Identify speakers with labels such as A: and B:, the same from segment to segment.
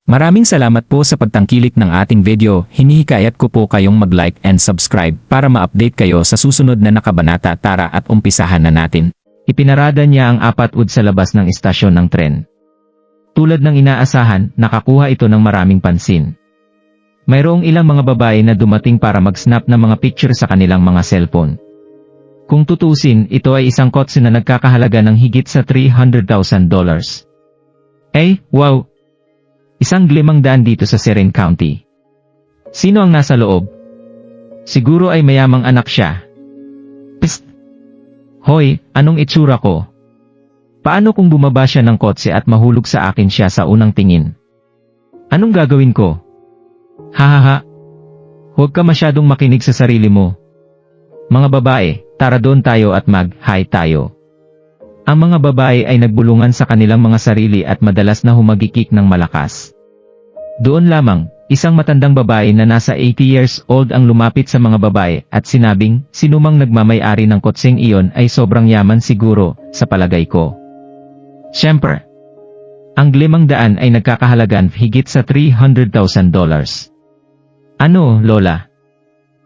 A: Maraming salamat po sa pagtangkilik ng ating video. Hinihikayat ko po kayong mag-like and subscribe para ma-update kayo sa susunod na nakabanata. Tara at umpisahan na natin. Ipinarada niya ang 4 wood sa labas ng istasyon ng tren. Tulad ng inaasahan, nakakuha ito ng maraming pansin. Mayroong ilang mga babae na dumating para mag-snap ng mga picture sa kanilang mga cellphone. Kung tutusin, ito ay isang kotse na nagkakahalaga ng higit sa $300,000. Wow! Isang 500 dito sa Serene County. Sino ang nasa loob? Siguro ay mayamang anak siya. Psst! Hoy, anong itsura ko? Paano kung bumaba siya ng kotse at mahulog sa akin siya sa unang tingin? Anong gagawin ko? Hahaha. Huwag ka masyadong makinig sa sarili mo. Mga babae, tara doon tayo at mag-hi tayo. Ang mga babae ay nagbulungan sa kanilang mga sarili at madalas na humagikik ng malakas. Doon lamang, isang matandang babae na nasa 80 years old ang lumapit sa mga babae at sinabing, sinumang nagmamay-ari ng kotseng iyon ay sobrang yaman siguro, sa palagay ko. Siyempre, ang 500 ay nagkakahalagan higit sa $300,000. Ano, Lola?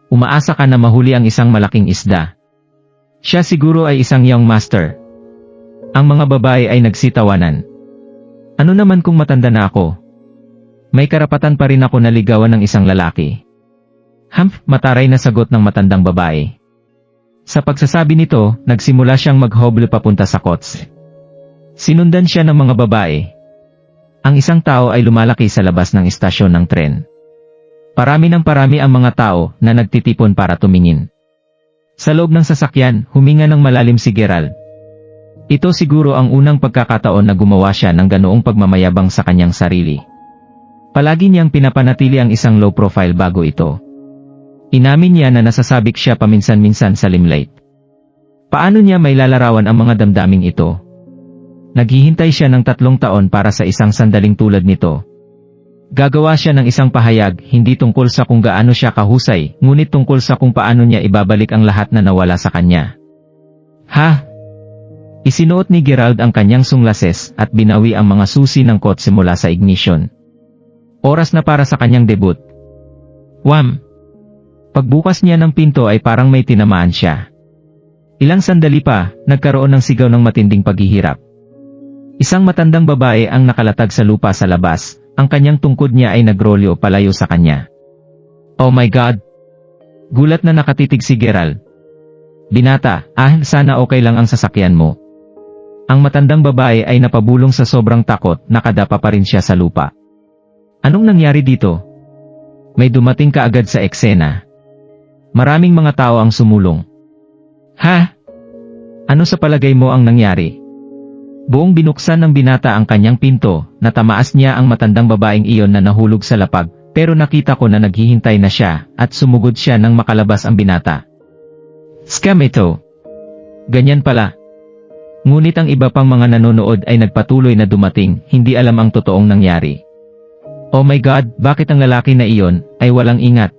A: Umaasa ka na mahuli ang isang malaking isda. Siya siguro ay isang young master. Ang mga babae ay nagsitawanan. Ano naman kung matanda na ako? May karapatan pa rin ako na ligawan ng isang lalaki. Mataray na sagot ng matandang babae. Sa pagsasabi nito, nagsimula siyang maghoble papunta sa kotse. Sinundan siya ng mga babae. Ang isang tao ay lumalaki sa labas ng istasyon ng tren. Parami ang mga tao na nagtitipon para tumingin. Sa loob ng sasakyan, huminga ng malalim si Gerald. Ito siguro ang unang pagkakataon na gumawa siya ng ganoong pagmamayabang sa kanyang sarili. Palagi niyang pinapanatili ang isang low profile bago ito. Inamin niya na nasasabik siya paminsan-minsan sa limelight. Paano niya may lalarawan ang mga damdaming ito? Naghihintay siya ng 3 taon para sa isang sandaling tulad nito. Gagawa siya ng isang pahayag, hindi tungkol sa kung gaano siya kahusay, ngunit tungkol sa kung paano niya ibabalik ang lahat na nawala sa kanya. Isinuot ni Gerald ang kanyang sunglases at binawi ang mga susi ng kotse mula sa ignition. Oras na para sa kanyang debut. Wham! Pagbukas niya ng pinto ay parang may tinamaan siya. Ilang sandali pa, nagkaroon ng sigaw ng matinding paghihirap. Isang matandang babae ang nakalatag sa lupa sa labas, ang kanyang tungkod niya ay nagrolyo palayo sa kanya. Oh my God! Gulat na nakatitig si Gerald. Binata, sana okay lang ang sasakyan mo. Ang matandang babae ay napabulong sa sobrang takot, nakadapa pa rin siya sa lupa. Anong nangyari dito? May dumating kaagad sa eksena. Maraming mga tao ang sumulong. Ano sa palagay mo ang nangyari? Buong binuksan ng binata ang kanyang pinto, natamaas niya ang matandang babaeng iyon na nahulog sa lapag, pero nakita ko na naghihintay na siya, at sumugod siya nang makalabas ang binata. Scam ito. Ganyan pala. Ngunit ang iba pang mga nanonood ay nagpatuloy na dumating, hindi alam ang totoong nangyari. Oh my God, bakit ang lalaki na iyon ay walang ingat?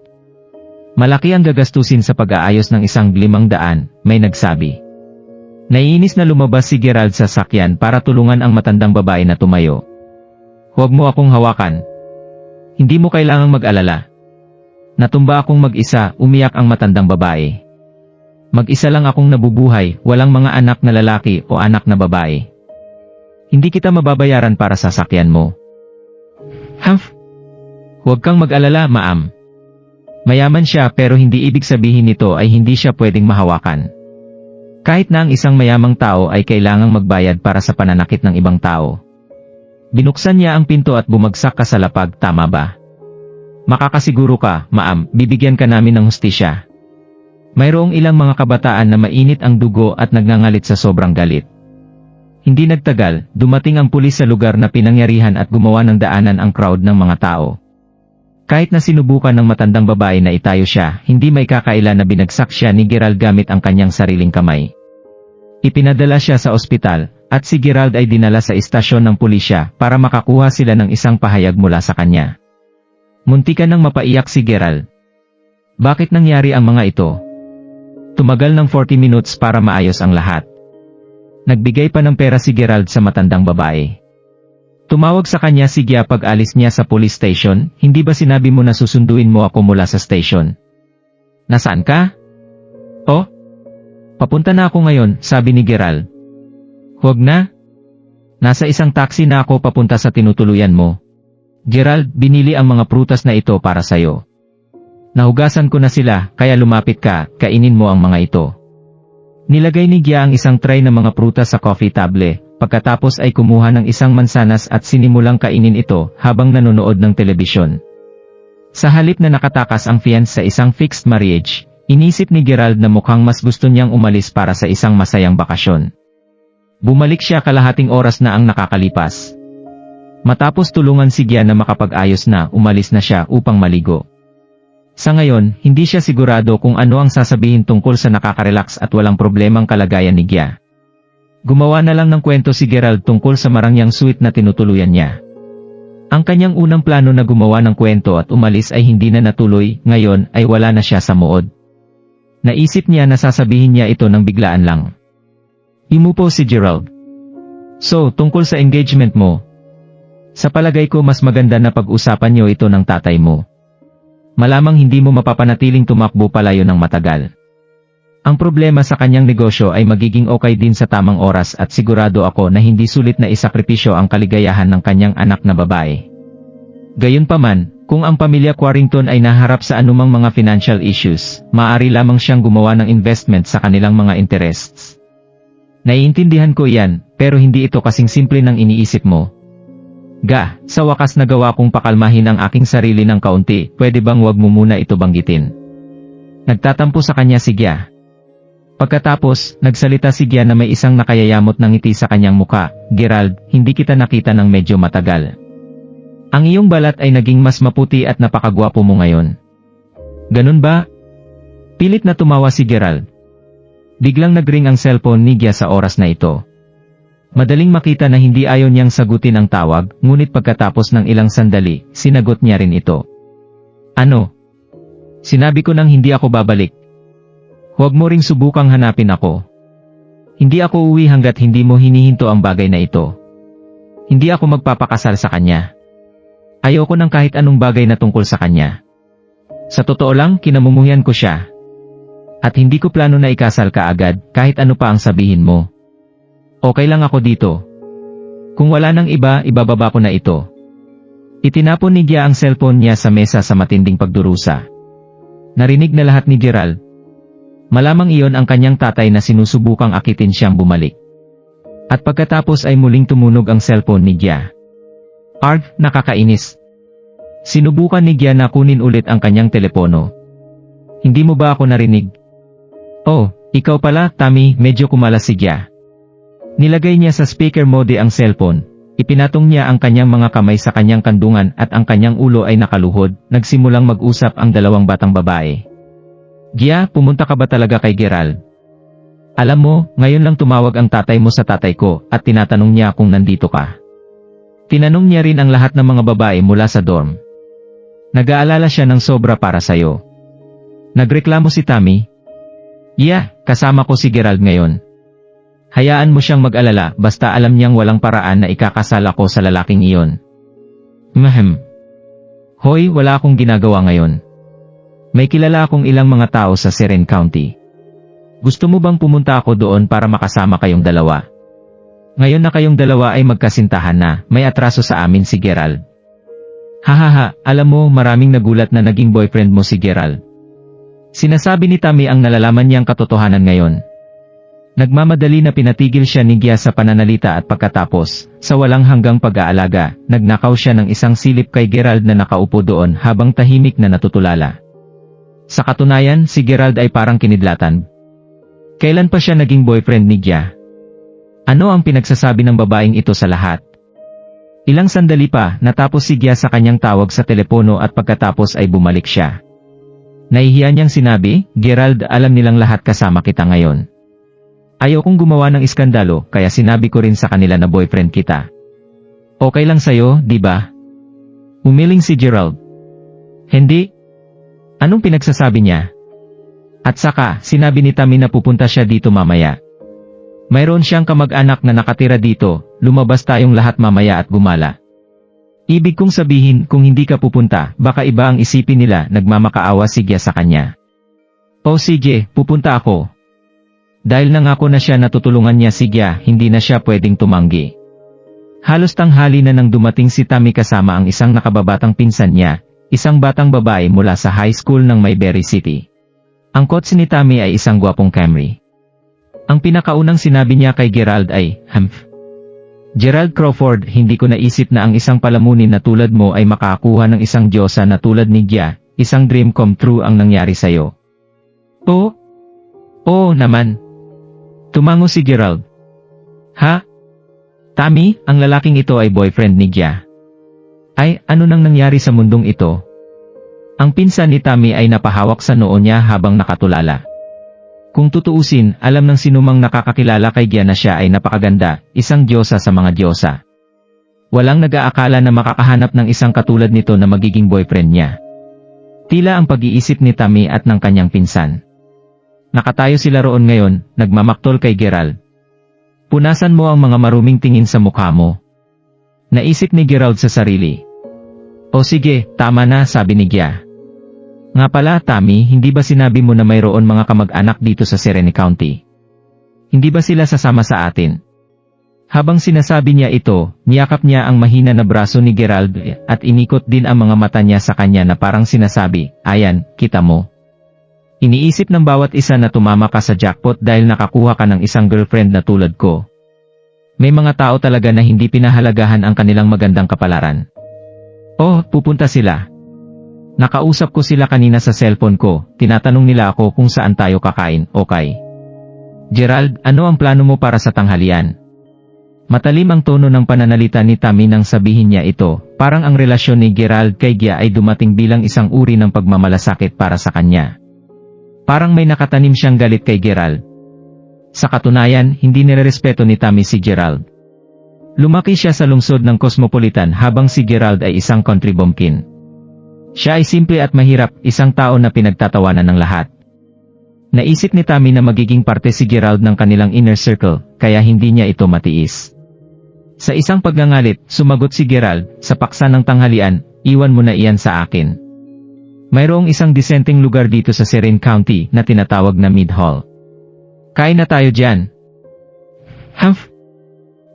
A: Malaki ang gagastusin sa pag-aayos ng isang 500, may nagsabi. Naiinis na lumabas si Gerald sa sakyan para tulungan ang matandang babae na tumayo. Huwag mo akong hawakan. Hindi mo kailangang mag-alala. Natumba akong mag-isa, umiyak ang matandang babae. Mag-isa lang akong nabubuhay, walang mga anak na lalaki o anak na babae. Hindi kita mababayaran para sa sakyan mo. Huwag kang mag-alala, ma'am. Mayaman siya pero hindi ibig sabihin nito ay hindi siya pwedeng mahawakan. Kahit na ang isang mayamang tao ay kailangang magbayad para sa pananakit ng ibang tao. Binuksan niya ang pinto at bumagsak ka sa lapag, tama ba? Makakasiguro ka, ma'am, bibigyan ka namin ng hustisya. Mayroong ilang mga kabataan na mainit ang dugo at nagngangalit sa sobrang galit. Hindi nagtagal, dumating ang pulis sa lugar na pinangyarihan at gumawa ng daanan ang crowd ng mga tao. Kahit na sinubukan ng matandang babae na itayo siya, hindi may kakaila na binagsak siya ni Gerald gamit ang kanyang sariling kamay. Ipinadala siya sa ospital, at si Gerald ay dinala sa istasyon ng pulisya para makakuha sila ng isang pahayag mula sa kanya. Muntikan nang mapaiyak si Gerald. Bakit nangyari ang mga ito? Tumagal ng 40 minutes para maayos ang lahat. Nagbigay pa ng pera si Gerald sa matandang babae. Tumawag sa kanya si Gia pag alis niya sa police station, hindi ba sinabi mo na susunduin mo ako mula sa station? Nasaan ka? Oh? Papunta na ako ngayon, sabi ni Gerald. Huwag na. Nasa isang taxi na ako papunta sa tinutuluyan mo. Gerald, binili ang mga prutas na ito para sayo. Nahugasan ko na sila, kaya lumapit ka, kainin mo ang mga ito. Nilagay ni Gia ang isang tray ng mga prutas sa coffee table, pagkatapos ay kumuha ng isang mansanas at sinimulang kainin ito habang nanonood ng telebisyon. Sa halip na nakatakas ang fiancé sa isang fixed marriage, inisip ni Gerald na mukhang mas gusto niyang umalis para sa isang masayang bakasyon. Bumalik siya kalahating oras na ang nakakalipas. Matapos tulungan si Gia na makapag-ayos na, umalis na siya upang maligo. Sa ngayon, hindi siya sigurado kung ano ang sasabihin tungkol sa nakaka-relax at walang problemang kalagayan ni Gia. Gumawa na lang ng kwento si Gerald tungkol sa marangyang suite na tinutuluyan niya. Ang kanyang unang plano na gumawa ng kwento at umalis ay hindi na natuloy, ngayon ay wala na siya sa muod. Naisip niya na sasabihin niya ito nang biglaan lang. Imupo si Gerald. So, tungkol sa engagement mo. Sa palagay ko mas maganda na pag-usapan niyo ito ng tatay mo. Malamang hindi mo mapapanatiling tumakbo palayo ng matagal. Ang problema sa kanyang negosyo ay magiging okay din sa tamang oras at sigurado ako na hindi sulit na isakripisyo ang kaligayahan ng kanyang anak na babae. Gayunpaman, kung ang pamilya Quarrington ay naharap sa anumang mga financial issues, maaari lamang siyang gumawa ng investment sa kanilang mga interests. Naiintindihan ko iyan, pero hindi ito kasing simple ng iniisip mo. Ga, sa wakas nagawa kong pakalmahin ang aking sarili ng kaunti, pwede bang wag mo muna ito banggitin? Nagtatampo sa kanya si Gia. Pagkatapos, nagsalita si Gia na may isang nakayayamot na ngiti sa kanyang muka. Gerald, hindi kita nakita ng medyo matagal. Ang iyong balat ay naging mas maputi at napakagwapo mo ngayon. Ganun ba? Pilit na tumawa si Gerald. Biglang nagring ang cellphone ni Gia sa oras na ito. Madaling makita na hindi ayaw niyang sagutin ang tawag, ngunit pagkatapos ng ilang sandali, sinagot niya rin ito. Ano? Sinabi ko nang hindi ako babalik. Huwag mo ring subukang hanapin ako. Hindi ako uwi hanggat hindi mo hinihinto ang bagay na ito. Hindi ako magpapakasal sa kanya. Ayoko ng kahit anong bagay na tungkol sa kanya. Sa totoo lang, kinamumuhian ko siya. At hindi ko plano na ikasal ka agad, kahit ano pa ang sabihin mo. Okay lang ako dito. Kung wala nang iba, ibababa ko na ito. Itinapon ni Gia ang cellphone niya sa mesa sa matinding pagdurusa. Narinig na lahat ni Gerald. Malamang iyon ang kanyang tatay na sinusubukang akitin siyang bumalik. At pagkatapos ay muling tumunog ang cellphone ni Gia. Arg, nakakainis. Sinubukan ni Gia na kunin ulit ang kanyang telepono. Hindi mo ba ako narinig? Oh, ikaw pala, Tammy, medyo kumalas si Gia. Nilagay niya sa speaker mode ang cellphone. Ipinatong niya ang kanyang mga kamay sa kanyang kandungan at ang kanyang ulo ay nakaluhod. Nagsimulang mag-usap ang dalawang batang babae. Gia, pumunta ka ba talaga kay Gerald? Alam mo, ngayon lang tumawag ang tatay mo sa tatay ko at tinatanong niya kung nandito ka. Tinanong niya rin ang lahat ng mga babae mula sa dorm. Nag-aalala siya ng sobra para sayo. Nagreklamo si Tammy. Yeah, kasama ko si Gerald ngayon. Hayaan mo siyang mag-alala basta alam niyang walang paraan na ikakasal ako sa lalaking iyon. Hoy, wala akong ginagawa ngayon. May kilala akong ilang mga tao sa Seren County. Gusto mo bang pumunta ako doon para makasama kayong dalawa? Ngayon na kayong dalawa ay magkasintahan na, may atraso sa amin si Gerald. Hahaha, alam mo maraming nagulat na naging boyfriend mo si Gerald. Sinasabi ni Tammy ang nalalaman niyang katotohanan ngayon. Nagmamadali na pinatigil siya ni Gia sa pananalita at pagkatapos, sa walang hanggang pag-aalaga, nagnakaw siya ng isang silip kay Gerald na nakaupo doon habang tahimik na natutulala. Sa katunayan, si Gerald ay parang kinidlatan. Kailan pa siya naging boyfriend ni Gia? Ano ang pinagsasabi ng babaeng ito sa lahat? Ilang sandali pa, natapos si Gia sa kanyang tawag sa telepono at pagkatapos ay bumalik siya. Nahihiya niyang sinabi, Gerald, alam nilang lahat kasama kita ngayon. Ayaw kong gumawa ng iskandalo, kaya sinabi ko rin sa kanila na boyfriend kita. Okay lang sa'yo, di ba? Umiling si Gerald. Hindi. Anong pinagsasabi niya? At saka, sinabi ni Tammy na pupunta siya dito mamaya. Mayroon siyang kamag-anak na nakatira dito, lumabas tayong lahat mamaya at gumala. Ibig kong sabihin, kung hindi ka pupunta, baka iba ang isipin nila, nagmamakaawa si Gia sa kanya. O sige, pupunta ako. Dahil nangako na siya na tutulungan niya si Gia, hindi na siya pwedeng tumanggi. Halos tanghali na nang dumating si Tammy kasama ang isang nakababatang pinsan niya, isang batang babae mula sa high school ng Mayberry City. Ang kotse ni Tammy ay isang gwapong Camry. Ang pinakaunang sinabi niya kay Gerald ay, Gerald Crawford, hindi ko naisip na ang isang palamunin na tulad mo ay makakuha ng isang diyosa na tulad ni Gia, isang dream come true ang nangyari sa'yo. Oh? Oo naman. Tumango si Gerald. Ha? Tammy, ang lalaking ito ay boyfriend ni Gia. Ay, ano nang nangyari sa mundong ito? Ang pinsan ni Tammy ay napahawak sa noo niya habang nakatulala. Kung tutuusin, alam ng sinumang nakakakilala kay Gia na siya ay napakaganda, isang diyosa sa mga diyosa. Walang nag-aakala na makakahanap ng isang katulad nito na magiging boyfriend niya. Tila ang pag-iisip ni Tammy at ng kanyang pinsan. Nakatayo sila roon ngayon, nagmamaktol kay Gerald. Punasan mo ang mga maruming tingin sa mukha mo. Naisip ni Gerald sa sarili. O sige, tama na, sabi ni Gia. Nga pala, Tammy, hindi ba sinabi mo na mayroon mga kamag-anak dito sa Serene County? Hindi ba sila sasama sa atin? Habang sinasabi niya ito, niyakap niya ang mahina na braso ni Gerald at inikot din ang mga mata niya sa kanya na parang sinasabi, ayan, kita mo. Iniisip ng bawat isa na tumama ka sa jackpot dahil nakakuha ka ng isang girlfriend na tulad ko. May mga tao talaga na hindi pinahalagahan ang kanilang magandang kapalaran. Oh, pupunta sila. Nakausap ko sila kanina sa cellphone ko, tinatanong nila ako kung saan tayo kakain, okay? Gerald, ano ang plano mo para sa tanghalian? Matalim ang tono ng pananalita ni Tammy nang sabihin niya ito, parang ang relasyon ni Gerald kay Gia ay dumating bilang isang uri ng pagmamalasakit para sa kanya. Parang may nakatanim siyang galit kay Gerald. Sa katunayan, hindi nirerespeto ni Tammy si Gerald. Lumaki siya sa lungsod ng Cosmopolitan habang si Gerald ay isang country bumpkin. Siya ay simple at mahirap, isang tao na pinagtatawanan ng lahat. Naisip ni Tammy na magiging parte si Gerald ng kanilang inner circle, kaya hindi niya ito matiis. Sa isang pagngangalit, sumagot si Gerald, sa paksa ng tanghalian, iwan mo na iyan sa akin. Mayroong isang disenteng lugar dito sa Serene County na tinatawag na Mid Hall. Kain na tayo dyan.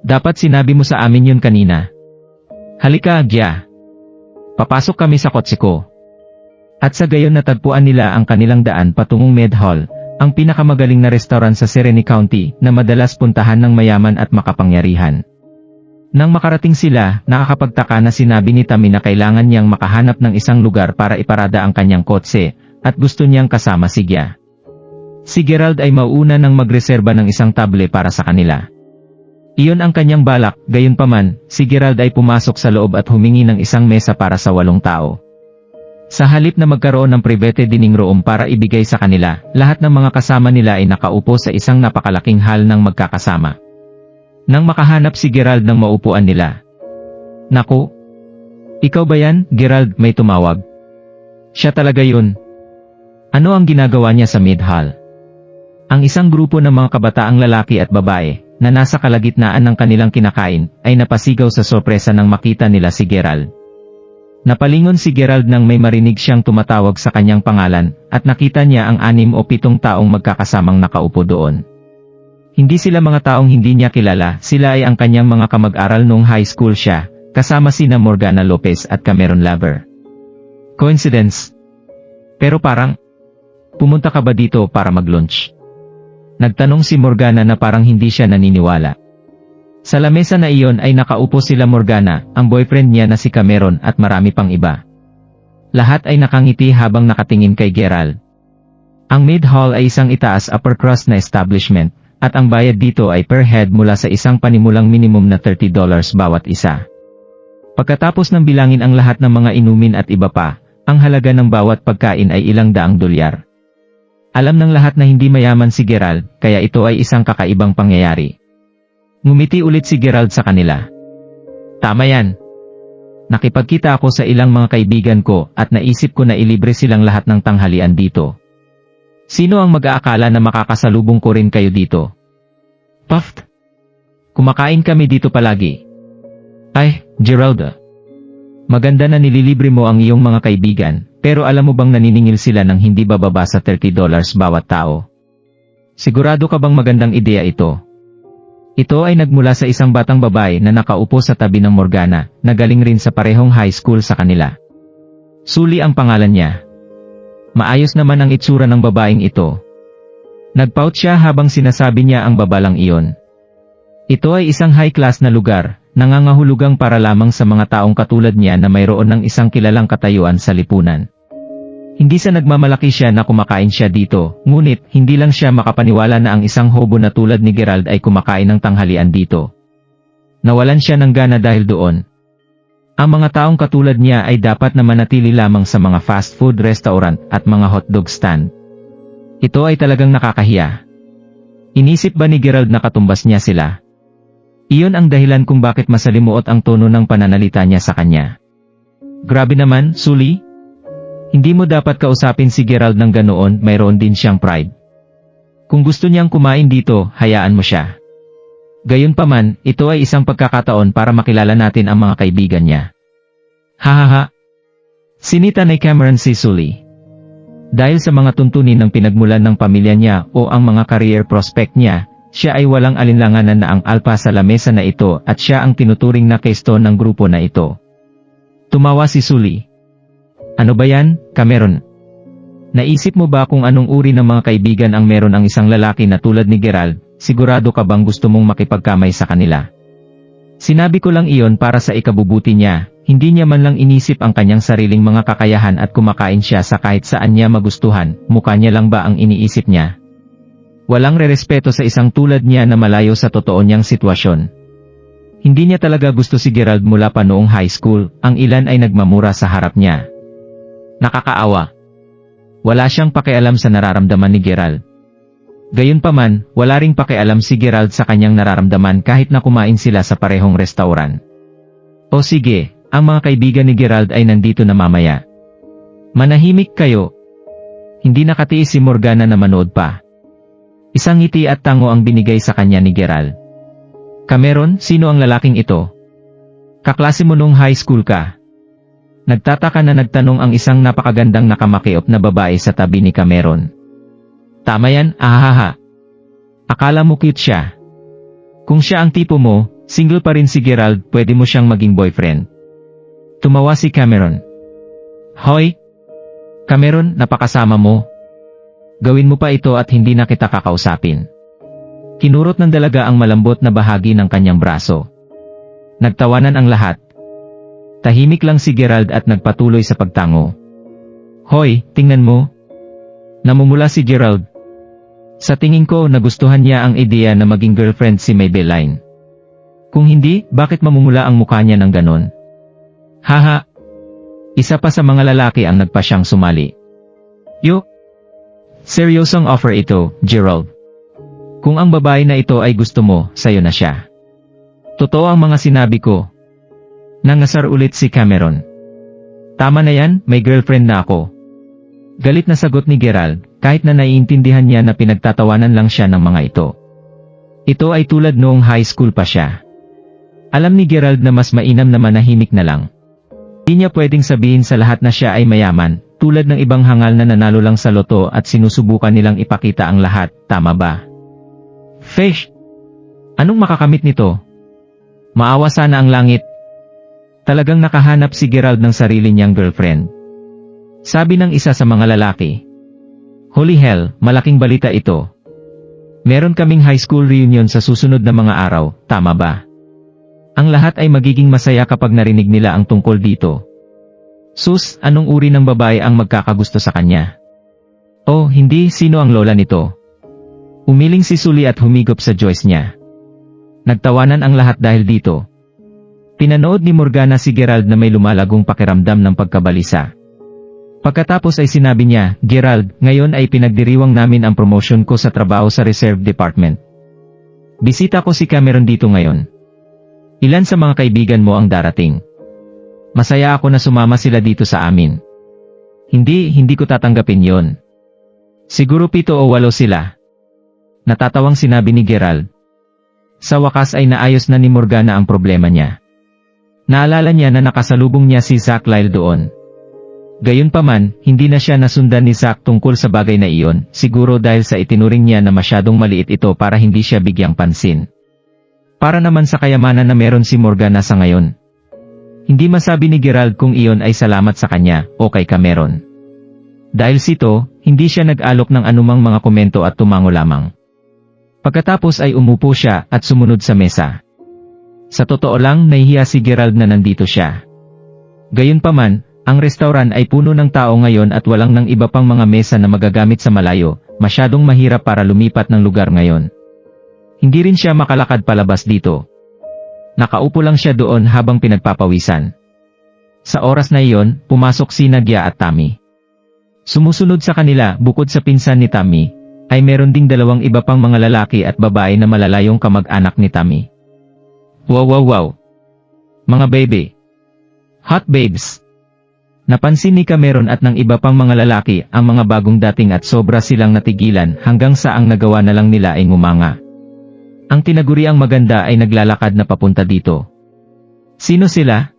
A: Dapat sinabi mo sa amin yun kanina. Halika, Gia. Papasok kami sa kotse ko. At sa gayon natagpuan nila ang kanilang daan patungong Mid Hall, ang pinakamagaling na restaurant sa Serene County na madalas puntahan ng mayaman at makapangyarihan. Nang makarating sila, nakakapagtaka na sinabi ni Tammy na kailangan niyang makahanap ng isang lugar para iparada ang kanyang kotse, at gusto niyang kasama si Gia. Si Gerald ay mauuna ng magreserba ng isang table para sa kanila. Iyon ang kanyang balak, gayunpaman, si Gerald ay pumasok sa loob at humingi ng isang mesa para sa 8 tao. Sa halip na magkaroon ng private dining room para ibigay sa kanila, lahat ng mga kasama nila ay nakaupo sa isang napakalaking hall ng magkakasama. Nang makahanap si Gerald ng maupuan nila. Naku! Ikaw ba yan, Gerald? May tumawag. Siya talaga yun. Ano ang ginagawa niya sa Mid Hall? Ang isang grupo ng mga kabataang lalaki at babae, na nasa kalagitnaan ng kanilang kinakain, ay napasigaw sa sorpresa nang makita nila si Gerald. Napalingon si Gerald nang may marinig siyang tumatawag sa kanyang pangalan, at nakita niya ang 6 o 7 taong magkakasamang nakaupo doon. Hindi sila mga taong hindi niya kilala, sila ay ang kanyang mga kamag-aral noong high school siya, kasama sina Morgana Lopez at Cameron Laver. Coincidence? Pero parang, pumunta ka ba dito para mag-lunch? Nagtanong si Morgana na parang hindi siya naniniwala. Sa lamesa na iyon ay nakaupo sila Morgana, ang boyfriend niya na si Cameron at marami pang iba. Lahat ay nakangiti habang nakatingin kay Gerald. Ang Mid Hall ay isang itaas upper crust na establishment, at ang bayad dito ay per head mula sa isang panimulang minimum na $30 bawat isa. Pagkatapos ng bilangin ang lahat ng mga inumin at iba pa, ang halaga ng bawat pagkain ay ilang daang dolyar. Alam ng lahat na hindi mayaman si Gerald, kaya ito ay isang kakaibang pangyayari. Ngumiti ulit si Gerald sa kanila. Tama yan. Nakipagkita ako sa ilang mga kaibigan ko at naisip ko na ilibre silang lahat ng tanghalian dito. Sino ang mag-aakala na makakasalubong ko rin kayo dito? Puffed. Kumakain kami dito palagi. Ay, Gerald. Maganda na nililibre mo ang iyong mga kaibigan, pero alam mo bang naniningil sila ng hindi bababa sa $30 bawat tao? Sigurado ka bang magandang ideya ito? Ito ay nagmula sa isang batang babae na nakaupo sa tabi ng Morgana, na galing rin sa parehong high school sa kanila. Sully ang pangalan niya. Maayos naman ang itsura ng babaeng ito. Nagpout siya habang sinasabi niya ang babalang iyon. Ito ay isang high-class na lugar, nangangahulugang para lamang sa mga taong katulad niya na mayroon ng isang kilalang katayuan sa lipunan. Hindi sa nagmamalaki siya na kumakain siya dito, ngunit hindi lang siya makapaniwala na ang isang hobo na tulad ni Gerald ay kumakain ng tanghalian dito. Nawalan siya ng gana dahil doon. Ang mga taong katulad niya ay dapat na manatili lamang sa mga fast food restaurant at mga hotdog stand. Ito ay talagang nakakahiya. Inisip ba ni Gerald na katumbas niya sila? Iyon ang dahilan kung bakit masalimuot ang tono ng pananalita niya sa kanya. Grabe naman, Sully. Hindi mo dapat kausapin si Gerald ng ganoon, mayroon din siyang pride. Kung gusto niyang kumain dito, hayaan mo siya. Gayunpaman, ito ay isang pagkakataon para makilala natin ang mga kaibigan niya. Hahaha. Sinita ni Cameron si Sully. Dahil sa mga tuntunin ng pinagmulan ng pamilya niya o ang mga career prospect niya, siya ay walang alinlanganan na ang alpha sa lamesa na ito at siya ang tinuturing na kesto ng grupo na ito. Tumawa si Sully. Ano ba yan, Cameron? Naisip mo ba kung anong uri ng mga kaibigan ang meron ang isang lalaki na tulad ni Gerald? Sigurado ka bang gusto mong makipagkamay sa kanila? Sinabi ko lang iyon para sa ikabubuti niya, hindi niya man lang inisip ang kanyang sariling mga kakayahan at kumakain siya sa kahit saan niya magustuhan, mukha niya lang ba ang iniisip niya? Walang rerespeto sa isang tulad niya na malayo sa totoo niyang sitwasyon. Hindi niya talaga gusto si Gerald mula pa noong high school, ang ilan ay nagmamura sa harap niya. Nakakaawa. Wala siyang pakialam sa nararamdaman ni Gerald. Gayunpaman, wala ring pakialam si Gerald sa kanyang nararamdaman kahit na kumain sila sa parehong restaurant. O sige, ang mga kaibigan ni Gerald ay nandito na mamaya. Manahimik kayo. Hindi nakatiis si Morgana na manood pa. Isang ngiti at tango ang binigay sa kanya ni Gerald. Cameron, sino ang lalaking ito? Kaklase mo nung high school ka. Nagtataka na nagtanong ang isang napakagandang nakamakiop na babae sa tabi ni Cameron. Tama yan, ahaha. Akala mo cute siya. Kung siya ang tipo mo, single pa rin si Gerald, pwede mo siyang maging boyfriend. Tumawa si Cameron. Hoy! Cameron, napakasama mo. Gawin mo pa ito at hindi na kita kakausapin. Kinurot ng dalaga ang malambot na bahagi ng kanyang braso. Nagtawanan ang lahat. Tahimik lang si Gerald at nagpatuloy sa pagtango. Hoy, tingnan mo. Namumula si Gerald. Sa tingin ko nagustuhan niya ang ideya na maging girlfriend si Maybelline. Kung hindi, bakit mamumula ang mukha niya ng ganon? Haha. Isa pa sa mga lalaki ang nagpa siyang sumali. Yo. Seryosong offer ito, Gerald. Kung ang babae na ito ay gusto mo, sayo na siya. Totoo ang mga sinabi ko. Nangasar ulit si Cameron. Tama na yan, may girlfriend na ako. Galit na sagot ni Gerald, kahit na naiintindihan niya na pinagtatawanan lang siya ng mga ito. Ito ay tulad noong high school pa siya. Alam ni Gerald na mas mainam na manahimik na lang. Hindi niya pwedeng sabihin sa lahat na siya ay mayaman, tulad ng ibang hangal na nanalo lang sa loto at sinusubukan nilang ipakita ang lahat, tama ba? Fish! Anong makakamit nito? Maawa sana ang langit. Talagang nakahanap si Gerald ng sarili niyang girlfriend. Sabi ng isa sa mga lalaki. Holy hell, malaking balita ito. Meron kaming high school reunion sa susunod na mga araw, tama ba? Ang lahat ay magiging masaya kapag narinig nila ang tungkol dito. Sus, anong uri ng babae ang magkakagusto sa kanya? Oh, hindi, sino ang lola nito? Umiling si Sully at humigop sa Joyce niya. Nagtawanan ang lahat dahil dito. Pinanood ni Morgana si Gerald na may lumalagong pakiramdam ng pagkabalisa. Pagkatapos ay sinabi niya, Gerald, ngayon ay pinagdiriwang namin ang promotion ko sa trabaho sa Reserve Department. Bisita ko si Cameron dito ngayon. Ilan sa mga kaibigan mo ang darating? Masaya ako na sumama sila dito sa amin. Hindi ko tatanggapin yon. Siguro 7 o 8 sila. Natatawang sinabi ni Gerald. Sa wakas ay naayos na ni Morgana ang problema niya. Naalala niya na nakasalubong niya si Zach Lyle doon. Gayunpaman, hindi na siya nasundan ni Zach tungkol sa bagay na iyon, siguro dahil sa itinuring niya na masyadong maliit ito para hindi siya bigyang pansin. Para naman sa kayamanan na meron si Morgana sa ngayon. Hindi masabi ni Gerald kung iyon ay salamat sa kanya o kay Cameron. Dahil sito, hindi siya nag-alok ng anumang mga komento at tumango lamang. Pagkatapos ay umupo siya at sumunod sa mesa. Sa totoo lang, nahihiya si Gerald na nandito siya. Gayunpaman, ang restaurant ay puno ng tao ngayon at walang nang iba pang mga mesa na magagamit sa malayo, masyadong mahirap para lumipat ng lugar ngayon. Hindi rin siya makalakad palabas dito. Nakaupo lang siya doon habang pinagpapawisan. Sa oras na iyon, pumasok si Nadia at Tammy. Sumusunod sa kanila, bukod sa pinsan ni Tammy, ay meron ding dalawang iba pang mga lalaki at babae na malalayong kamag-anak ni Tammy. Wow wow wow! Mga baby! Hot babes! Napansin ni Cameron at ng iba pang mga lalaki ang mga bagong dating at sobra silang natigilan hanggang sa ang nagawa na lang nila ay ngumanga. Ang tinaguriang maganda ay naglalakad na papunta dito. Sino sila?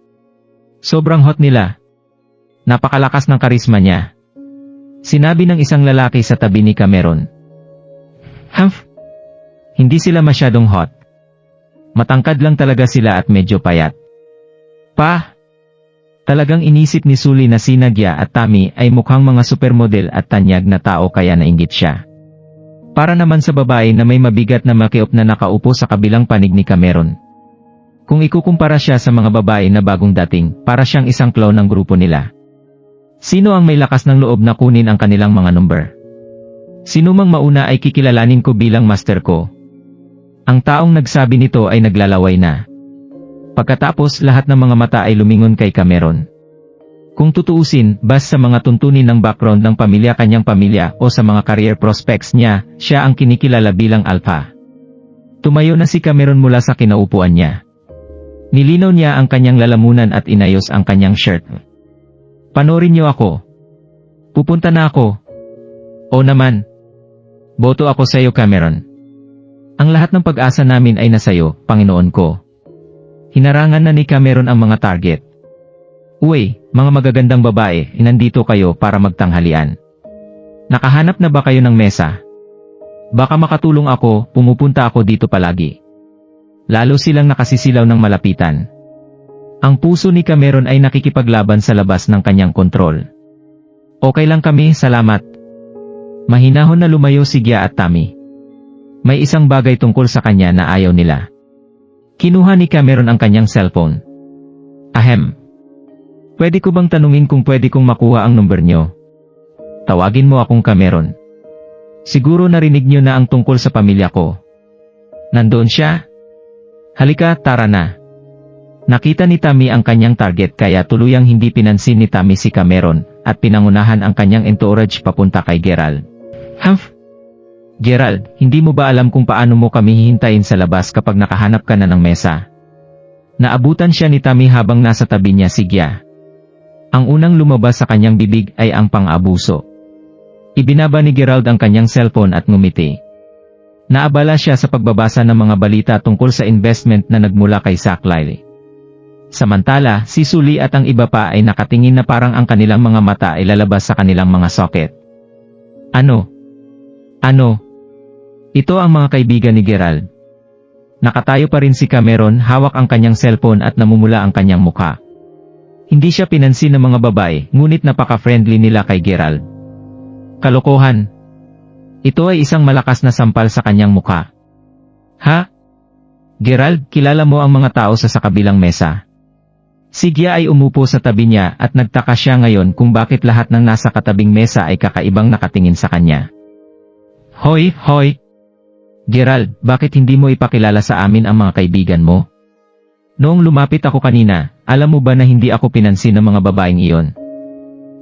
A: Sobrang hot nila. Napakalakas ng karisma niya. Sinabi ng isang lalaki sa tabi ni Cameron. Humph! Hindi sila masyadong hot. Matangkad lang talaga sila at medyo payat. Talagang inisip ni Sully na si Nadia at Tammy ay mukhang mga supermodel at tanyag na tao kaya nainggit siya. Para naman sa babae na may mabigat na makiop na nakaupo sa kabilang panig ni Cameron. Kung ikukumpara siya sa mga babae na bagong dating, para siyang isang clown ng grupo nila. Sino ang may lakas ng loob na kunin ang kanilang mga number? Sino mang mauna ay kikilalanin ko bilang master ko. Ang taong nagsabi nito ay naglalaway na. Pagkatapos lahat ng mga mata ay lumingon kay Cameron. Kung tutuusin, base sa mga tuntunin ng background ng kanyang pamilya o sa mga career prospects niya, siya ang kinikilala bilang alpha. Tumayo na si Cameron mula sa kinaupuan niya. Nilinaw niya ang kanyang lalamunan at inayos ang kanyang shirt. Panorin niyo ako. Pupunta na ako. O naman. Boto ako sa iyo, Cameron. Ang lahat ng pag-asa namin ay nasayo, Panginoon ko. Hinarangan na ni Cameron ang mga target. Uy, mga magagandang babae, nandito kayo para magtanghalian. Nakahanap na ba kayo ng mesa? Baka makatulong ako, pumupunta ako dito palagi. Lalo silang nakasisilaw ng malapitan. Ang puso ni Cameron ay nakikipaglaban sa labas ng kanyang kontrol. Okay lang kami, salamat. Mahinahon na lumayo si Gia at Tammy. May isang bagay tungkol sa kanya na ayaw nila. Kinuha ni Cameron ang kanyang cellphone. Ahem. Pwede ko bang tanungin kung pwede kong makuha ang number nyo? Tawagin mo akong Cameron. Siguro narinig nyo na ang tungkol sa pamilya ko. Nandoon siya? Halika, tara na. Nakita ni Tammy ang kanyang target kaya tuluyang hindi pinansin ni Tammy si Cameron at pinangunahan ang kanyang entourage papunta kay Gerald. Humph! Gerald, hindi mo ba alam kung paano mo kami hihintayin sa labas kapag nakahanap ka na ng mesa? Naabutan siya ni Tammy habang nasa tabi niya si Gia. Ang unang lumabas sa kanyang bibig ay ang pang-abuso. Ibinaba ni Gerald ang kanyang cellphone at ngumiti. Naabala siya sa pagbabasa ng mga balita tungkol sa investment na nagmula kay Zach Lyle. Samantala, si Sully at ang iba pa ay nakatingin na parang ang kanilang mga mata ay lalabas sa kanilang mga socket. Ano? Ito ang mga kaibigan ni Gerald. Nakatayo pa rin si Cameron, hawak ang kanyang cellphone at namumula ang kanyang mukha. Hindi siya pinansin ng mga babae, ngunit napaka-friendly nila kay Gerald. Kalokohan. Ito ay isang malakas na sampal sa kanyang mukha. Ha? Gerald, kilala mo ang mga tao sa kabilang mesa. Si Gia ay umupo sa tabi niya at nagtaka siya ngayon kung bakit lahat ng nasa katabing mesa ay kakaibang nakatingin sa kanya. Hoy! Gerald, bakit hindi mo ipakilala sa amin ang mga kaibigan mo? Noong lumapit ako kanina, alam mo ba na hindi ako pinansin ng mga babaeng iyon?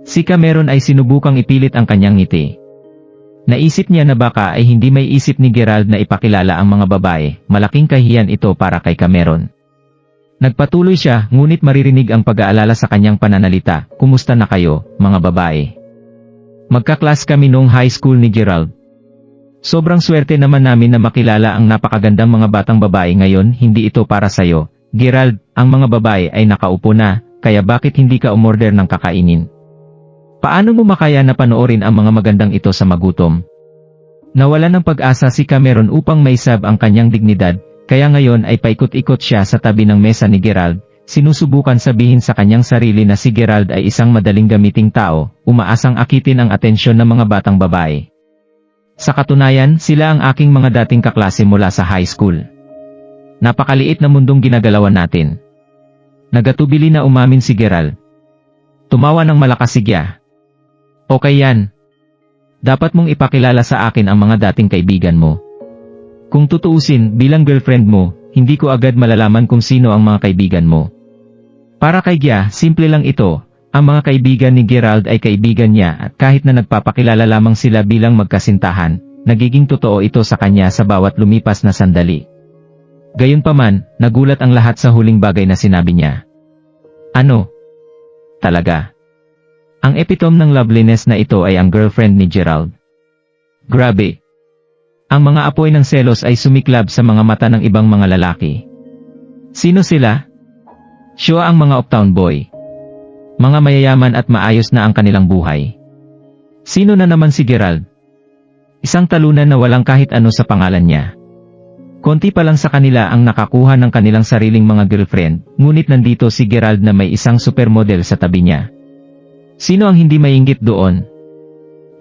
A: Si Cameron ay sinubukang ipilit ang kanyang ngiti. Naisip niya na baka ay hindi may isip ni Gerald na ipakilala ang mga babae, malaking kahiyan ito para kay Cameron. Nagpatuloy siya, ngunit maririnig ang pag-aalala sa kanyang pananalita, kumusta na kayo, mga babae? Magkaklas kami noong high school ni Gerald. Sobrang swerte naman namin na makilala ang napakagandang mga batang babae ngayon, hindi ito para sayo, Gerald, ang mga babae ay nakaupo na, kaya bakit hindi ka umorder ng kakainin? Paano mo makaya na panoorin ang mga magandang ito sa magutom? Nawalan ng pag-asa si Cameron upang maisab ang kanyang dignidad, kaya ngayon ay paikot-ikot siya sa tabi ng mesa ni Gerald, sinusubukan sabihin sa kanyang sarili na si Gerald ay isang madaling gamiting tao, umaasang akitin ang atensyon ng mga batang babae. Sa katunayan, sila ang aking mga dating kaklase mula sa high school. Napakaliit na mundong ginagalawan natin. Nagatubili na umamin si Gerald. Tumawa ng malakas si Gia. Okay yan. Dapat mong ipakilala sa akin ang mga dating kaibigan mo. Kung tutuusin, bilang girlfriend mo, hindi ko agad malalaman kung sino ang mga kaibigan mo. Para kay Gia, simple lang ito. Ang mga kaibigan ni Gerald ay kaibigan niya at kahit na nagpapakilala lamang sila bilang magkasintahan, nagiging totoo ito sa kanya sa bawat lumipas na sandali. Gayunpaman, nagulat ang lahat sa huling bagay na sinabi niya. Ano? Talaga? Ang epitome ng loveliness na ito ay ang girlfriend ni Gerald. Grabe. Ang mga apoy ng selos ay sumiklab sa mga mata ng ibang mga lalaki. Sino sila? Siya ang mga uptown boy. Mga mayayaman at maayos na ang kanilang buhay. Sino na naman si Gerald? Isang talunan na walang kahit ano sa pangalan niya. Konti pa lang sa kanila ang nakakuha ng kanilang sariling mga girlfriend, ngunit nandito si Gerald na may isang supermodel sa tabi niya. Sino ang hindi mainggit doon?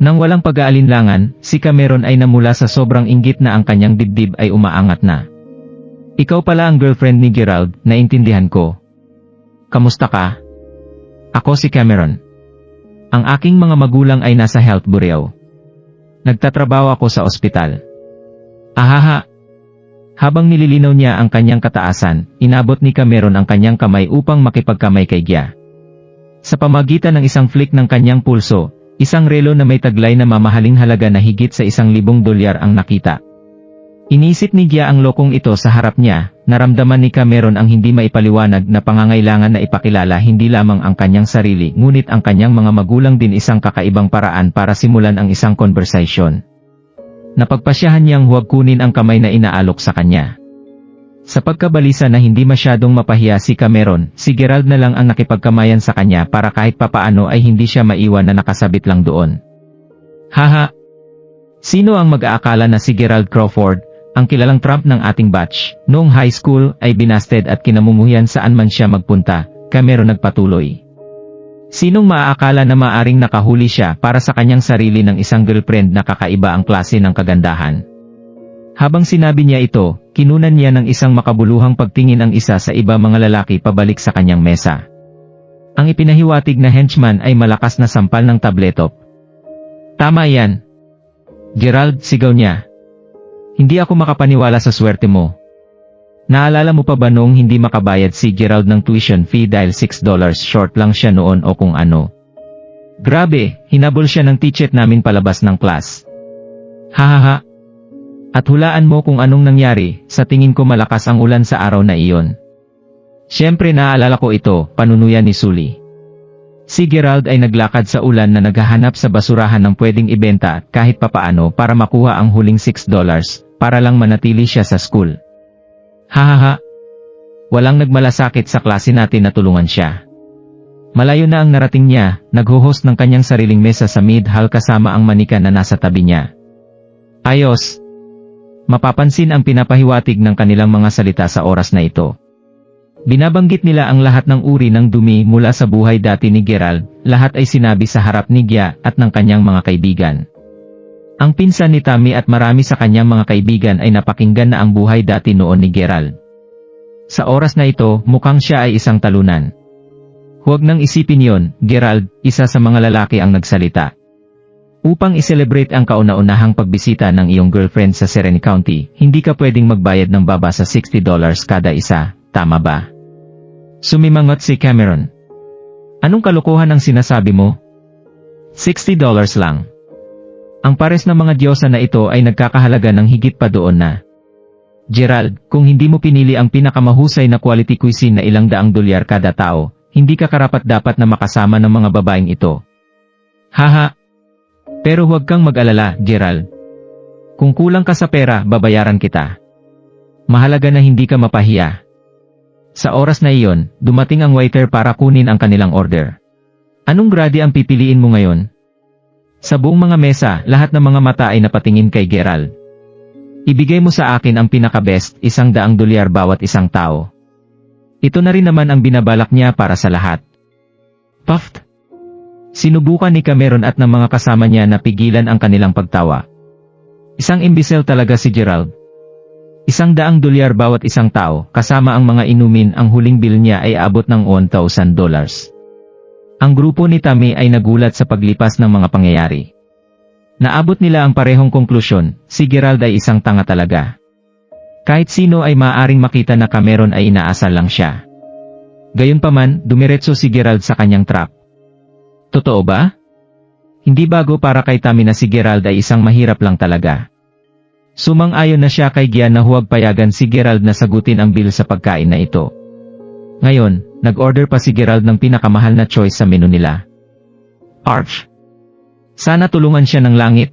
A: Nang walang pag-aalinlangan, si Cameron ay namula sa sobrang inggit na ang kanyang dibdib ay umaangat na. Ikaw pala ang girlfriend ni Gerald, naintindihan ko. Kamusta ka? Ako si Cameron. Ang aking mga magulang ay nasa health bureau. Nagtatrabaho ako sa ospital. Ahaha. Habang nililinaw niya ang kanyang kataasan, inabot ni Cameron ang kanyang kamay upang makipagkamay kay Gia. Sa pamagitan ng isang flick ng kanyang pulso, isang relo na may taglay na mamahaling halaga na higit sa $1,000 ang nakita. Inisip ni Gia ang lokong ito sa harap niya, naramdaman ni Cameron ang hindi maipaliwanag na pangangailangan na ipakilala hindi lamang ang kanyang sarili ngunit ang kanyang mga magulang din isang kakaibang paraan para simulan ang isang konversasyon. Napagpasyahan niyang huwag kunin ang kamay na inaalok sa kanya. Sa pagkabalisa na hindi masyadong mapahiya si Cameron, si Gerald na lang ang nakipagkamayan sa kanya para kahit papaano ay hindi siya maiwan na nakasabit lang doon. Haha! Sino ang mag-aakala na si Gerald Crawford, ang kilalang Trump ng ating batch, noong high school ay binasted at kinamumuhian saan man siya magpunta, Cameron nagpatuloy. Sinong maaakala na maaring nakahuli siya para sa kanyang sarili ng isang girlfriend na kakaiba ang klase ng kagandahan? Habang sinabi niya ito, kinunan niya ng isang makabuluhang pagtingin ang isa sa iba mga lalaki pabalik sa kanyang mesa. Ang ipinahiwatig na henchman ay malakas na sampal ng tabletop. Tama yan. Gerald, sigaw niya. Hindi ako makapaniwala sa swerte mo. Naalala mo pa ba noong hindi makabayad si Gerald ng tuition fee dahil $6 short lang siya noon o kung ano? Grabe, hinabol siya ng teacher namin palabas ng class. Hahaha. At hulaan mo kung anong nangyari, sa tingin ko malakas ang ulan sa araw na iyon. Siyempre naalala ko ito, panunuyan ni Sully. Si Gerald ay naglakad sa ulan na naghahanap sa basurahan ng pwedeng ibenta kahit papaano para makuha ang huling $6, para lang manatili siya sa school. Hahaha. Walang nagmalasakit sa klase natin na tulungan siya. Malayo na ang narating niya, nagho-host ng kanyang sariling mesa sa mid-hall kasama ang manika na nasa tabi niya. Ayos. Mapapansin ang pinapahiwatig ng kanilang mga salita sa oras na ito. Binabanggit nila ang lahat ng uri ng dumi mula sa buhay dati ni Gerald, lahat ay sinabi sa harap ni Gia at ng kanyang mga kaibigan. Ang pinsan ni Tammy at marami sa kanyang mga kaibigan ay napakinggan na ang buhay dati noon ni Gerald. Sa oras na ito, mukhang siya ay isang talunan. Huwag nang isipin yon, Gerald, isa sa mga lalaki ang nagsalita. Upang i-celebrate ang kauna-unahang pagbisita ng iyong girlfriend sa Serene County, hindi ka pwedeng magbayad ng baba sa $60 kada isa, tama ba? Sumimangot si Cameron. Anong kalokohan ang sinasabi mo? $60 lang. Ang pares ng mga diyosa na ito ay nagkakahalaga ng higit pa doon na. Gerald, kung hindi mo pinili ang pinakamahusay na quality cuisine na $100 kada tao, hindi ka karapat-dapat na makasama ng mga babaeng ito. Haha. Pero huwag kang mag-alala, Gerald. Kung kulang ka sa pera, babayaran kita. Mahalaga na hindi ka mapahiya. Sa oras na iyon, dumating ang waiter para kunin ang kanilang order. Anong grade ang pipiliin mo ngayon? Sa buong mga mesa, lahat ng mga mata ay napatingin kay Gerald. Ibigay mo sa akin ang pinaka-best, $100 bawat isang tao. Ito na rin naman ang binabalak niya para sa lahat. Puffed. Sinubukan ni Cameron at ng mga kasama niya na pigilan ang kanilang pagtawa. Isang imbisel talaga si Gerald. $100 bawat isang tao, kasama ang mga inumin, ang huling bill niya ay abot ng $1,000. Ang grupo ni Tammy ay nagulat sa paglipas ng mga pangyayari. Naabot nila ang parehong konklusyon, si Gerald ay isang tanga talaga. Kahit sino ay maaaring makita na Cameron ay inaasal lang siya. Gayunpaman, dumiretso si Gerald sa kanyang trap. Totoo ba? Hindi bago para kay Tammy na si Gerald ay isang mahirap lang talaga. Sumang-ayon na siya kay Gia na huwag payagan si Gerald na sagutin ang bill sa pagkain na ito. Ngayon, nag-order pa si Gerald ng pinakamahal na choice sa menu nila. Arch. Sana tulungan siya ng langit.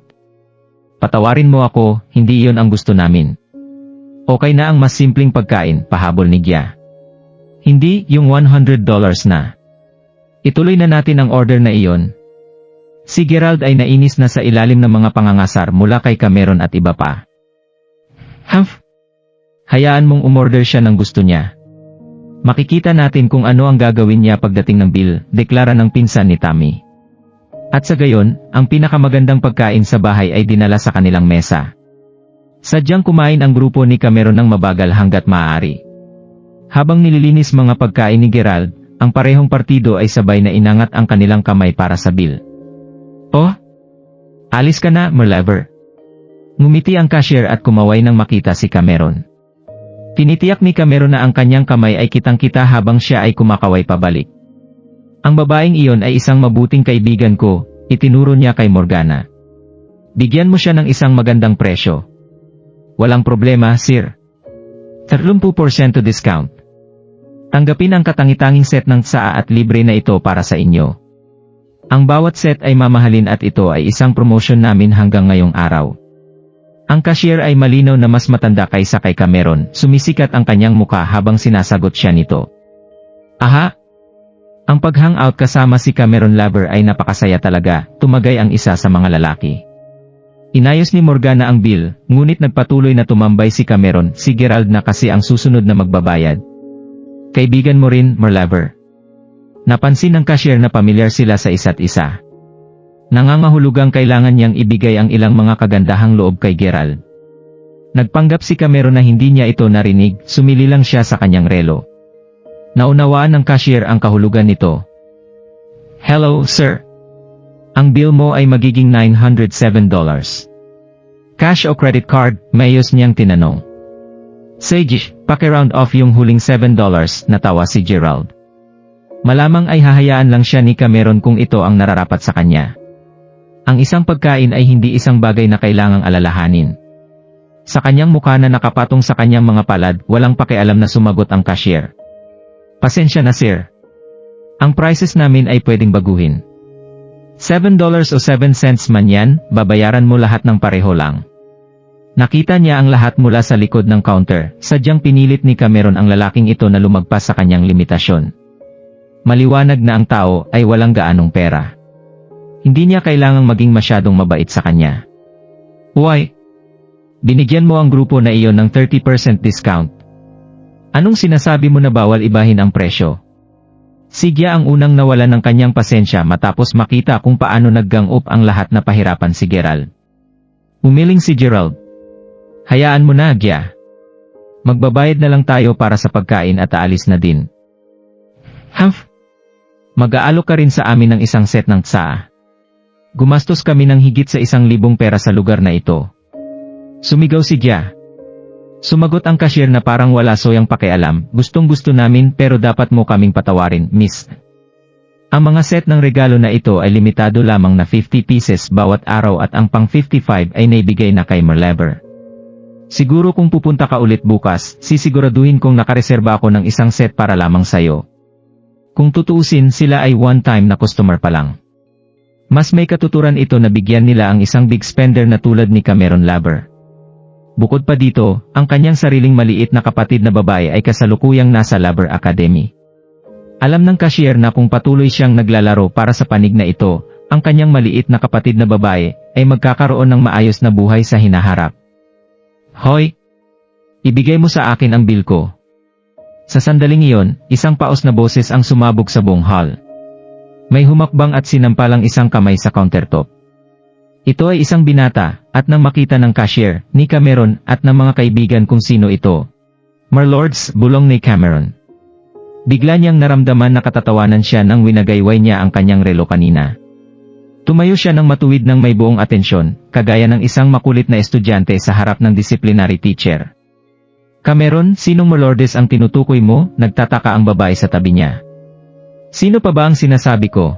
A: Patawarin mo ako, hindi iyon ang gusto namin. Okay na ang mas simpleng pagkain, pahabol ni Gia. Hindi, yung $100 na. Ituloy na natin ang order na iyon. Si Gerald ay nainis na sa ilalim ng mga pangangasar mula kay Cameron at iba pa. Hayaan mong umorder siya ng gusto niya. Makikita natin kung ano ang gagawin niya pagdating ng bill, deklara ng pinsan ni Tammy. At sa gayon, ang pinakamagandang pagkain sa bahay ay dinala sa kanilang mesa. Sadyang kumain ang grupo ni Cameron ng mabagal hanggat maaari. Habang nililinis mga pagkain ni Gerald, ang parehong partido ay sabay na inangat ang kanilang kamay para sa bill. Oh? Alis ka na, Merlever. Ngumiti ang cashier at kumaway nang makita si Cameron. Tinitiyak ni Cameron na ang kanyang kamay ay kitang-kita habang siya ay kumakaway pabalik. Ang babaeng iyon ay isang mabuting kaibigan ko, itinuro niya kay Morgana. Bigyan mo siya ng isang magandang presyo. Walang problema, sir. 30% discount. Tanggapin ang katangi-tanging set ng tsaa at libre na ito para sa inyo. Ang bawat set ay mamahalin at ito ay isang promotion namin hanggang ngayong araw. Ang cashier ay malinaw na mas matanda kaysa kay Cameron, sumisikat ang kanyang muka habang sinasagot siya nito. Aha! Ang pag-hangout kasama si Cameron Lover ay napakasaya talaga, tumagay ang isa sa mga lalaki. Inayos ni Morgana ang bill, ngunit nagpatuloy na tumambay si Cameron, si Gerald na kasi ang susunod na magbabayad. Kaibigan mo rin, Merlever. Napansin ng cashier na pamilyar sila sa isa't isa. Nangangahulugang kailangan niyang ibigay ang ilang mga kagandahang loob kay Gerald. Nagpanggap si Cameron na hindi niya ito narinig, sumili lang siya sa kanyang relo. Naunawaan ng cashier ang kahulugan nito. Hello, sir. Ang bill mo ay magiging $907. Cash o credit card, mayos niyang tinanong. Sage, paki-round off yung huling $7, natawa si Gerald. Malamang ay hahayaan lang siya ni Cameron kung ito ang nararapat sa kanya. Ang isang pagkain ay hindi isang bagay na kailangang alalahanin. Sa kanyang mukha na nakapatong sa kanyang mga palad, walang pakialam na sumagot ang cashier. Pasensya na sir. Ang prices namin ay pwedeng baguhin. $7 o 7 cents man yan, babayaran mo lahat ng pareho lang. Nakita niya ang lahat mula sa likod ng counter, sadyang pinilit ni Cameron ang lalaking ito na lumagpas sa kanyang limitasyon. Maliwanag na ang tao ay walang gaanong pera. Hindi niya kailangang maging masyadong mabait sa kanya. Why? Binigyan mo ang grupo na iyon ng 30% discount. Anong sinasabi mo na bawal ibahin ang presyo? Si Gia ang unang nawala ng kanyang pasensya matapos makita kung paano naggang up ang lahat na pahirapan si Gerald. Umiling si Gerald. Hayaan mo na, Gia. Magbabayad na lang tayo para sa pagkain at aalis na din. Mag-aalok ka rin sa amin ng isang set ng tsaa. Gumastos kami ng higit sa 1,000 pera sa lugar na ito. Sumigaw si Gia. Sumagot ang cashier na parang wala soyang pakialam, gustong-gusto namin pero dapat mo kaming patawarin, miss. Ang mga set ng regalo na ito ay limitado lamang na 50 pieces bawat araw at ang pang 55 ay naibigay na kay Merlever. Siguro kung pupunta ka ulit bukas, sisiguraduhin kong nakareserba ako ng isang set para lamang sayo. Kung tutuusin sila ay one-time na customer pa lang. Mas may katuturan ito na bigyan nila ang isang big spender na tulad ni Cameron Lover. Bukod pa dito, ang kanyang sariling maliit na kapatid na babae ay kasalukuyang nasa Labor Academy. Alam ng cashier na kung patuloy siyang naglalaro para sa panig na ito, ang kanyang maliit na kapatid na babae ay magkakaroon ng maayos na buhay sa hinaharap. Hoy! Ibigay mo sa akin ang bill ko. Sa sandaling iyon, isang paos na boses ang sumabog sa buong hall. May humakbang at sinampalang isang kamay sa countertop. Ito ay isang binata, at nang makita ng cashier, ni Cameron at ng mga kaibigan kung sino ito. "Marlords," bulong ni Cameron. Bigla niyang naramdaman na katatawanan siya nang winagayway niya ang kanyang relo kanina. Tumayo siya ng matuwid ng may buong atensyon, kagaya ng isang makulit na estudyante sa harap ng disciplinary teacher. "Cameron, sinong Marlords ang tinutukoy mo?" Nagtataka ang babae sa tabi niya. "Sino pa ba ang sinasabi ko?"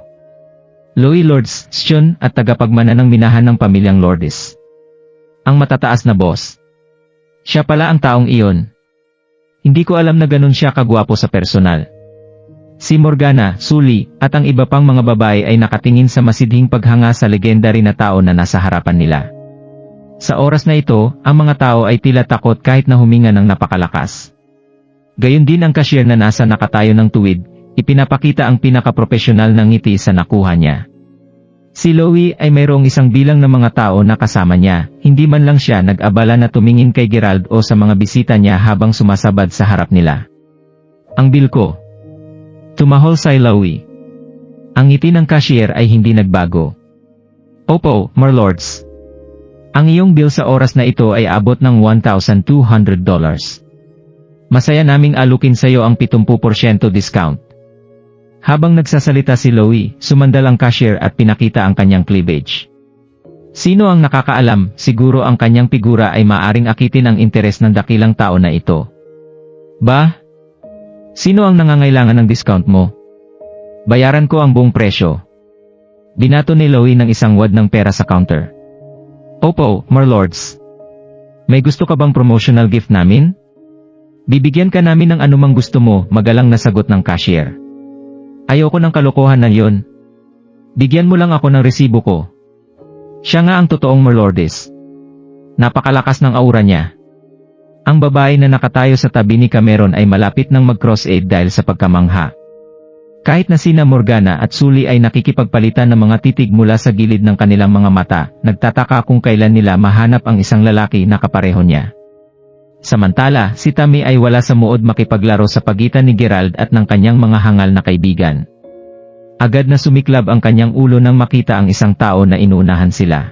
A: "Louis Lords, Sean at tagapagmana ng minahan ng pamilyang Lourdes. Ang matataas na boss. Siya pala ang taong iyon. Hindi ko alam na ganun siya kagwapo sa personal." Si Morgana, Sully, at ang iba pang mga babae ay nakatingin sa masidhing paghanga sa legendary na tao na nasa harapan nila. Sa oras na ito, ang mga tao ay tila takot kahit na huminga ng napakalakas. Gayon din ang cashier na nasa nakatayo ng tuwid, ipinapakita ang pinakapropesyonal na ngiti sa nakuha niya. Si Louie ay mayroong isang bilang ng mga tao na kasama niya, hindi man lang siya nag-abala na tumingin kay Gerald o sa mga bisita niya habang sumasabad sa harap nila. "Ang bill ko." Tumahol si Louie. Ang ngiti ng cashier ay hindi nagbago. "Opo, Marlords. Ang iyong bill sa oras na ito ay abot ng $1,200. Masaya naming alukin sa iyo ang 70% discount." Habang nagsasalita si Louie, sumandal ang cashier at pinakita ang kanyang cleavage. Sino ang nakakaalam, siguro ang kanyang figura ay maaring akitin ang interes ng dakilang tao na ito. "Ba? Sino ang nangangailangan ng discount mo? Bayaran ko ang buong presyo." Binato ni Louie ng isang wad ng pera sa counter. "Opo, Marlords. May gusto ka bang promotional gift namin?" "Bibigyan ka namin ng anumang gusto mo," magalang na sagot ng cashier. "Ayoko ng kalokohan na yon. Bigyan mo lang ako ng resibo ko." Siya nga ang totoong Marlords. Napakalakas ng aura niya. Ang babae na nakatayo sa tabi ni Cameron ay malapit nang mag-cross-eyed dahil sa pagkamangha. Kahit na sina Morgana at Sully ay nakikipagpalitan ng mga titig mula sa gilid ng kanilang mga mata, nagtataka kung kailan nila mahanap ang isang lalaki na kapareho niya. Samantala, si Tammy ay wala sa muod makipaglaro sa pagitan ni Gerald at ng kanyang mga hangal na kaibigan. Agad na sumiklab ang kanyang ulo nang makita ang isang tao na inuunahan sila.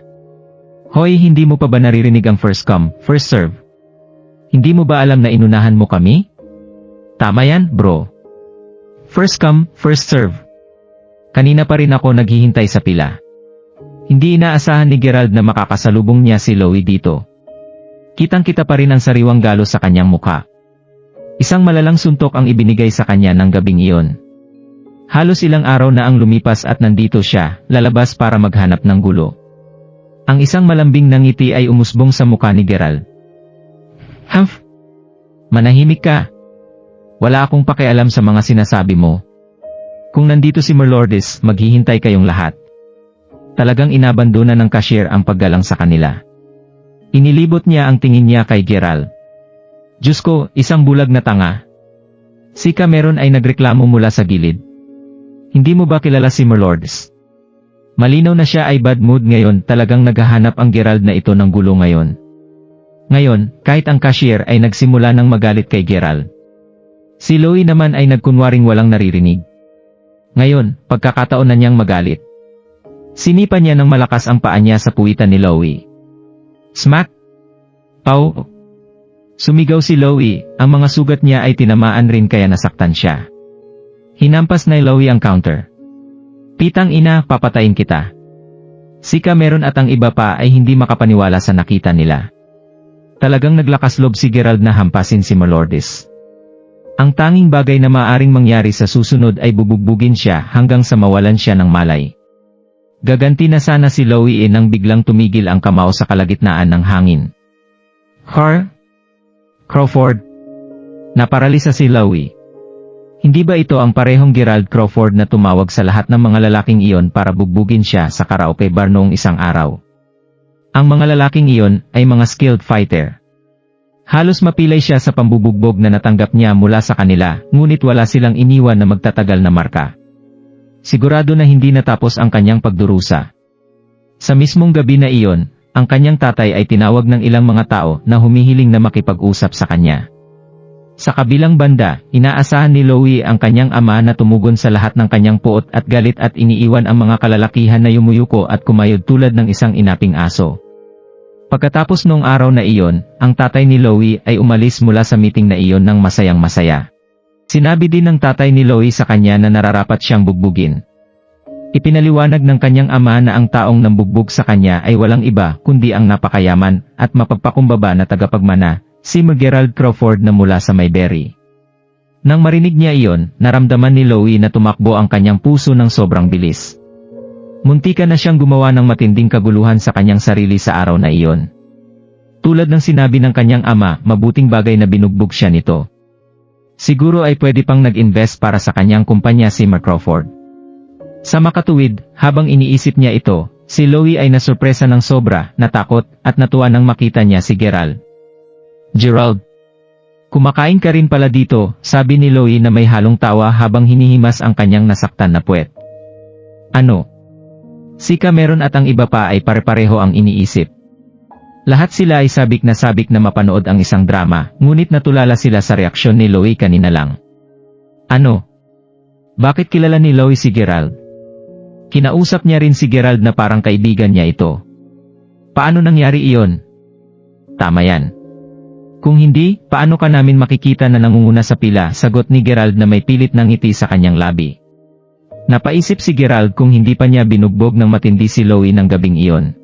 A: "Hoy, hindi mo pa ba naririnig ang first come, first serve? Hindi mo ba alam na inunahan mo kami?" "Tama yan, bro. First come, first serve. Kanina pa rin ako naghihintay sa pila." Hindi inaasahan ni Gerald na makakasalubong niya si Louie dito. Kitang-kita pa rin ang sariwang galos sa kanyang mukha. Isang malalang suntok ang ibinigay sa kanya ng gabing iyon. Halos ilang araw na ang lumipas at nandito siya, lalabas para maghanap ng gulo. Ang isang malambing na ngiti ay umusbong sa mukha ni Gerald. "Humph! Manahimik ka. Wala akong pakialam sa mga sinasabi mo. Kung nandito si Marlords, maghihintay kayong lahat." Talagang inabandona ng cashier ang paggalang sa kanila. Inilibot niya ang tingin niya kay Gerald. "Diyos ko, isang bulag na tanga." Si Cameron ay nagreklamo mula sa gilid. "Hindi mo ba kilala si Marlords?" Malinaw na siya ay bad mood ngayon, talagang naghahanap ang Gerald na ito ng gulo ngayon. Ngayon, kahit ang cashier ay nagsimula ng magalit kay Gerald. Si Louie naman ay nagkunwaring walang naririnig. Ngayon, pagkakataon na niyang magalit. Sinipa niya ng malakas ang paa niya sa puwitan ni Louie. Smack! Pau! Sumigaw si Louie, ang mga sugat niya ay tinamaan rin kaya nasaktan siya. Hinampas ni Louie ang counter. "Pitang ina, papatayin kita." Si Cameron at ang iba pa ay hindi makapaniwala sa nakita nila. Talagang naglakas loob si Gerald na hampasin si Marlords. Ang tanging bagay na maaring mangyari sa susunod ay bubugbugin siya hanggang sa mawalan siya ng malay. Gaganti na sana si Louie nang biglang tumigil ang kamao sa kalagitnaan ng hangin. Crawford. Naparalisa si Louie. Hindi ba ito ang parehong Gerald Crawford na tumawag sa lahat ng mga lalaking iyon para bugbugin siya sa karaoke bar noong isang araw? Ang mga lalaking iyon ay mga skilled fighter. Halos mapilay siya sa pambubugbog na natanggap niya mula sa kanila, ngunit wala silang iniwan na magtatagal na marka. Sigurado na hindi natapos ang kanyang pagdurusa. Sa mismong gabi na iyon, ang kanyang tatay ay tinawag ng ilang mga tao na humihiling na makipag-usap sa kanya. Sa kabilang banda, inaasahan ni Louie ang kanyang ama na tumugon sa lahat ng kanyang puot at galit at iniiwan ang mga kalalakihan na yumuyuko at kumayod tulad ng isang inaping aso. Pagkatapos noong araw na iyon, ang tatay ni Louie ay umalis mula sa meeting na iyon ng masayang masaya. Sinabi din ng tatay ni Louie sa kanya na nararapat siyang bugbugin. Ipinaliwanag ng kanyang ama na ang taong nambugbog sa kanya ay walang iba kundi ang napakayaman at mapagpakumbaba na tagapagmana, si Gerald Crawford na mula sa Mayberry. Nang marinig niya iyon, naramdaman ni Louie na tumakbo ang kanyang puso ng sobrang bilis. Muntika na siyang gumawa ng matinding kaguluhan sa kanyang sarili sa araw na iyon. Tulad ng sinabi ng kanyang ama, mabuting bagay na binugbog siya nito. Siguro ay pwede pang nag-invest para sa kanyang kumpanya si Crawford. Sa makatuwid, habang iniisip niya ito, si Louie ay nasurpresa ng sobra, natakot, at natuwa nang makita niya si Gerald. Gerald, kumakain ka rin pala dito, sabi ni Louie na may halong tawa habang hinihimas ang kanyang nasaktan na puwet. Ano? Si Cameron at ang iba pa ay pare-pareho ang iniisip. Lahat sila ay sabik na mapanood ang isang drama, ngunit natulala sila sa reaksyon ni Louie kanina lang. Ano? Bakit kilala ni Louie si Gerald? Kinausap niya rin si Gerald na parang kaibigan niya ito. Paano nangyari iyon? Tama yan. Kung hindi, paano ka namin makikita na nangunguna sa pila, sagot ni Gerald na may pilit ng ngiti sa kanyang labi. Napaisip si Gerald kung hindi pa niya binugbog ng matindi si Louie ng gabing iyon.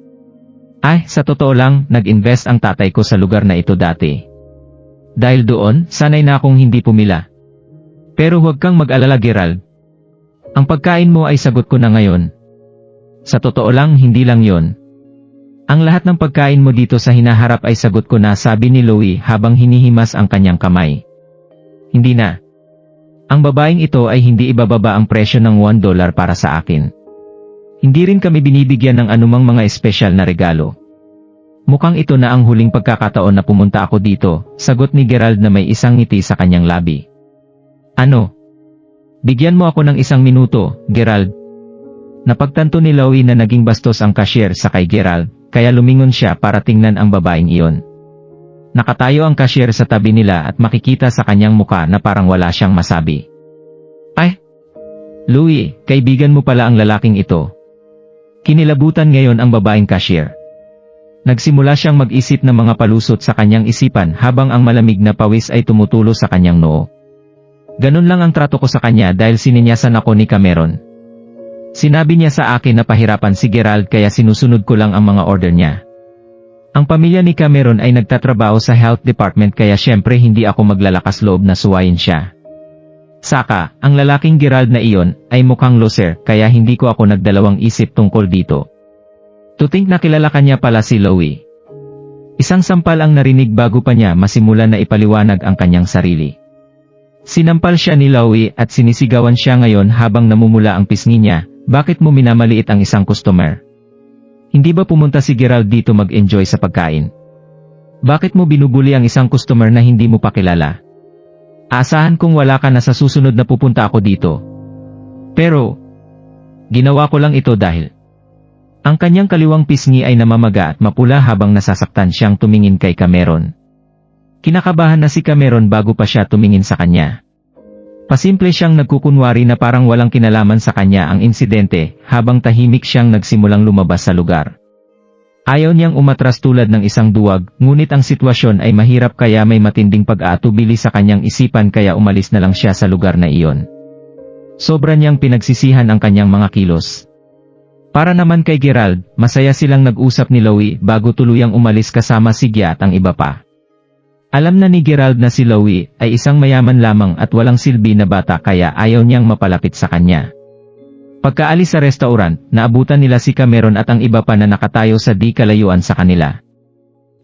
A: Ay, sa totoo lang, nag-invest ang tatay ko sa lugar na ito dati. Dahil doon, sanay na akong hindi pumila. Pero huwag kang mag-alala Gerald. Ang pagkain mo ay sagot ko na ngayon. Sa totoo lang, hindi lang yon. Ang lahat ng pagkain mo dito sa hinaharap ay sagot ko na, sabi ni Louie habang hinihimas ang kanyang kamay. Hindi na. Ang babaeng ito ay hindi ibababa ang presyo ng $1 para sa akin. Hindi rin kami binibigyan ng anumang mga espesyal na regalo. Mukhang ito na ang huling pagkakataon na pumunta ako dito, sagot ni Gerald na may isang ngiti sa kanyang labi. Ano? Bigyan mo ako ng 1 minuto, Gerald. Napagtanto ni Louie na naging bastos ang cashier sa kay Gerald, kaya lumingon siya para tingnan ang babaeng iyon. Nakatayo ang cashier sa tabi nila at makikita sa kanyang muka na parang wala siyang masabi. Ay! Louie, kaibigan mo pala ang lalaking ito. Kinilabutan ngayon ang babaeng cashier. Nagsimula siyang mag-isip ng mga palusot sa kanyang isipan habang ang malamig na pawis ay tumutulo sa kanyang noo. Ganun lang ang trato ko sa kanya dahil sininyasan ako ni Cameron. Sinabi niya sa akin na pahirapan si Gerald kaya sinusunod ko lang ang mga order niya. Ang pamilya ni Cameron ay nagtatrabaho sa health department kaya syempre hindi ako maglalakas loob na suwayin siya. Saka, ang lalaking Gerald na iyon ay mukhang loser kaya hindi ko ako nagdalawang isip tungkol dito. To think na kilala kanya pala si Louie. Isang sampal ang narinig bago pa niya masimulan na ipaliwanag ang kanyang sarili. Sinampal siya ni Louie at sinisigawan siya ngayon habang namumula ang pisngi niya, bakit mo minamaliit ang isang customer? Hindi ba pumunta si Gerald dito mag-enjoy sa pagkain? Bakit mo binubuli ang isang customer na hindi mo pa kilala? Asahan kong wala ka na sa susunod na pupunta ako dito. Pero, ginawa ko lang ito dahil ang kanyang kaliwang pisngi ay namamaga at mapula habang nasasaktan siyang tumingin kay Cameron. Kinakabahan na si Cameron bago pa siya tumingin sa kanya. Pasimple siyang nagkukunwari na parang walang kinalaman sa kanya ang insidente habang tahimik siyang nagsimulang lumabas sa lugar. Ayaw niyang umatras tulad ng isang duwag, ngunit ang sitwasyon ay mahirap kaya may matinding pag-aatubili sa kanyang isipan kaya umalis na lang siya sa lugar na iyon. Sobra niyang pinagsisihan ang kanyang mga kilos. Para naman kay Gerald, masaya silang nag-usap ni Louie bago tuluyang umalis kasama si Gia at ang iba pa. Alam na ni Gerald na si Louie ay isang mayaman lamang at walang silbi na bata kaya ayaw niyang mapalapit sa kanya. Pagkaalis sa restaurant, naabutan nila si Cameron at ang iba pa na nakatayo sa di kalayuan sa kanila.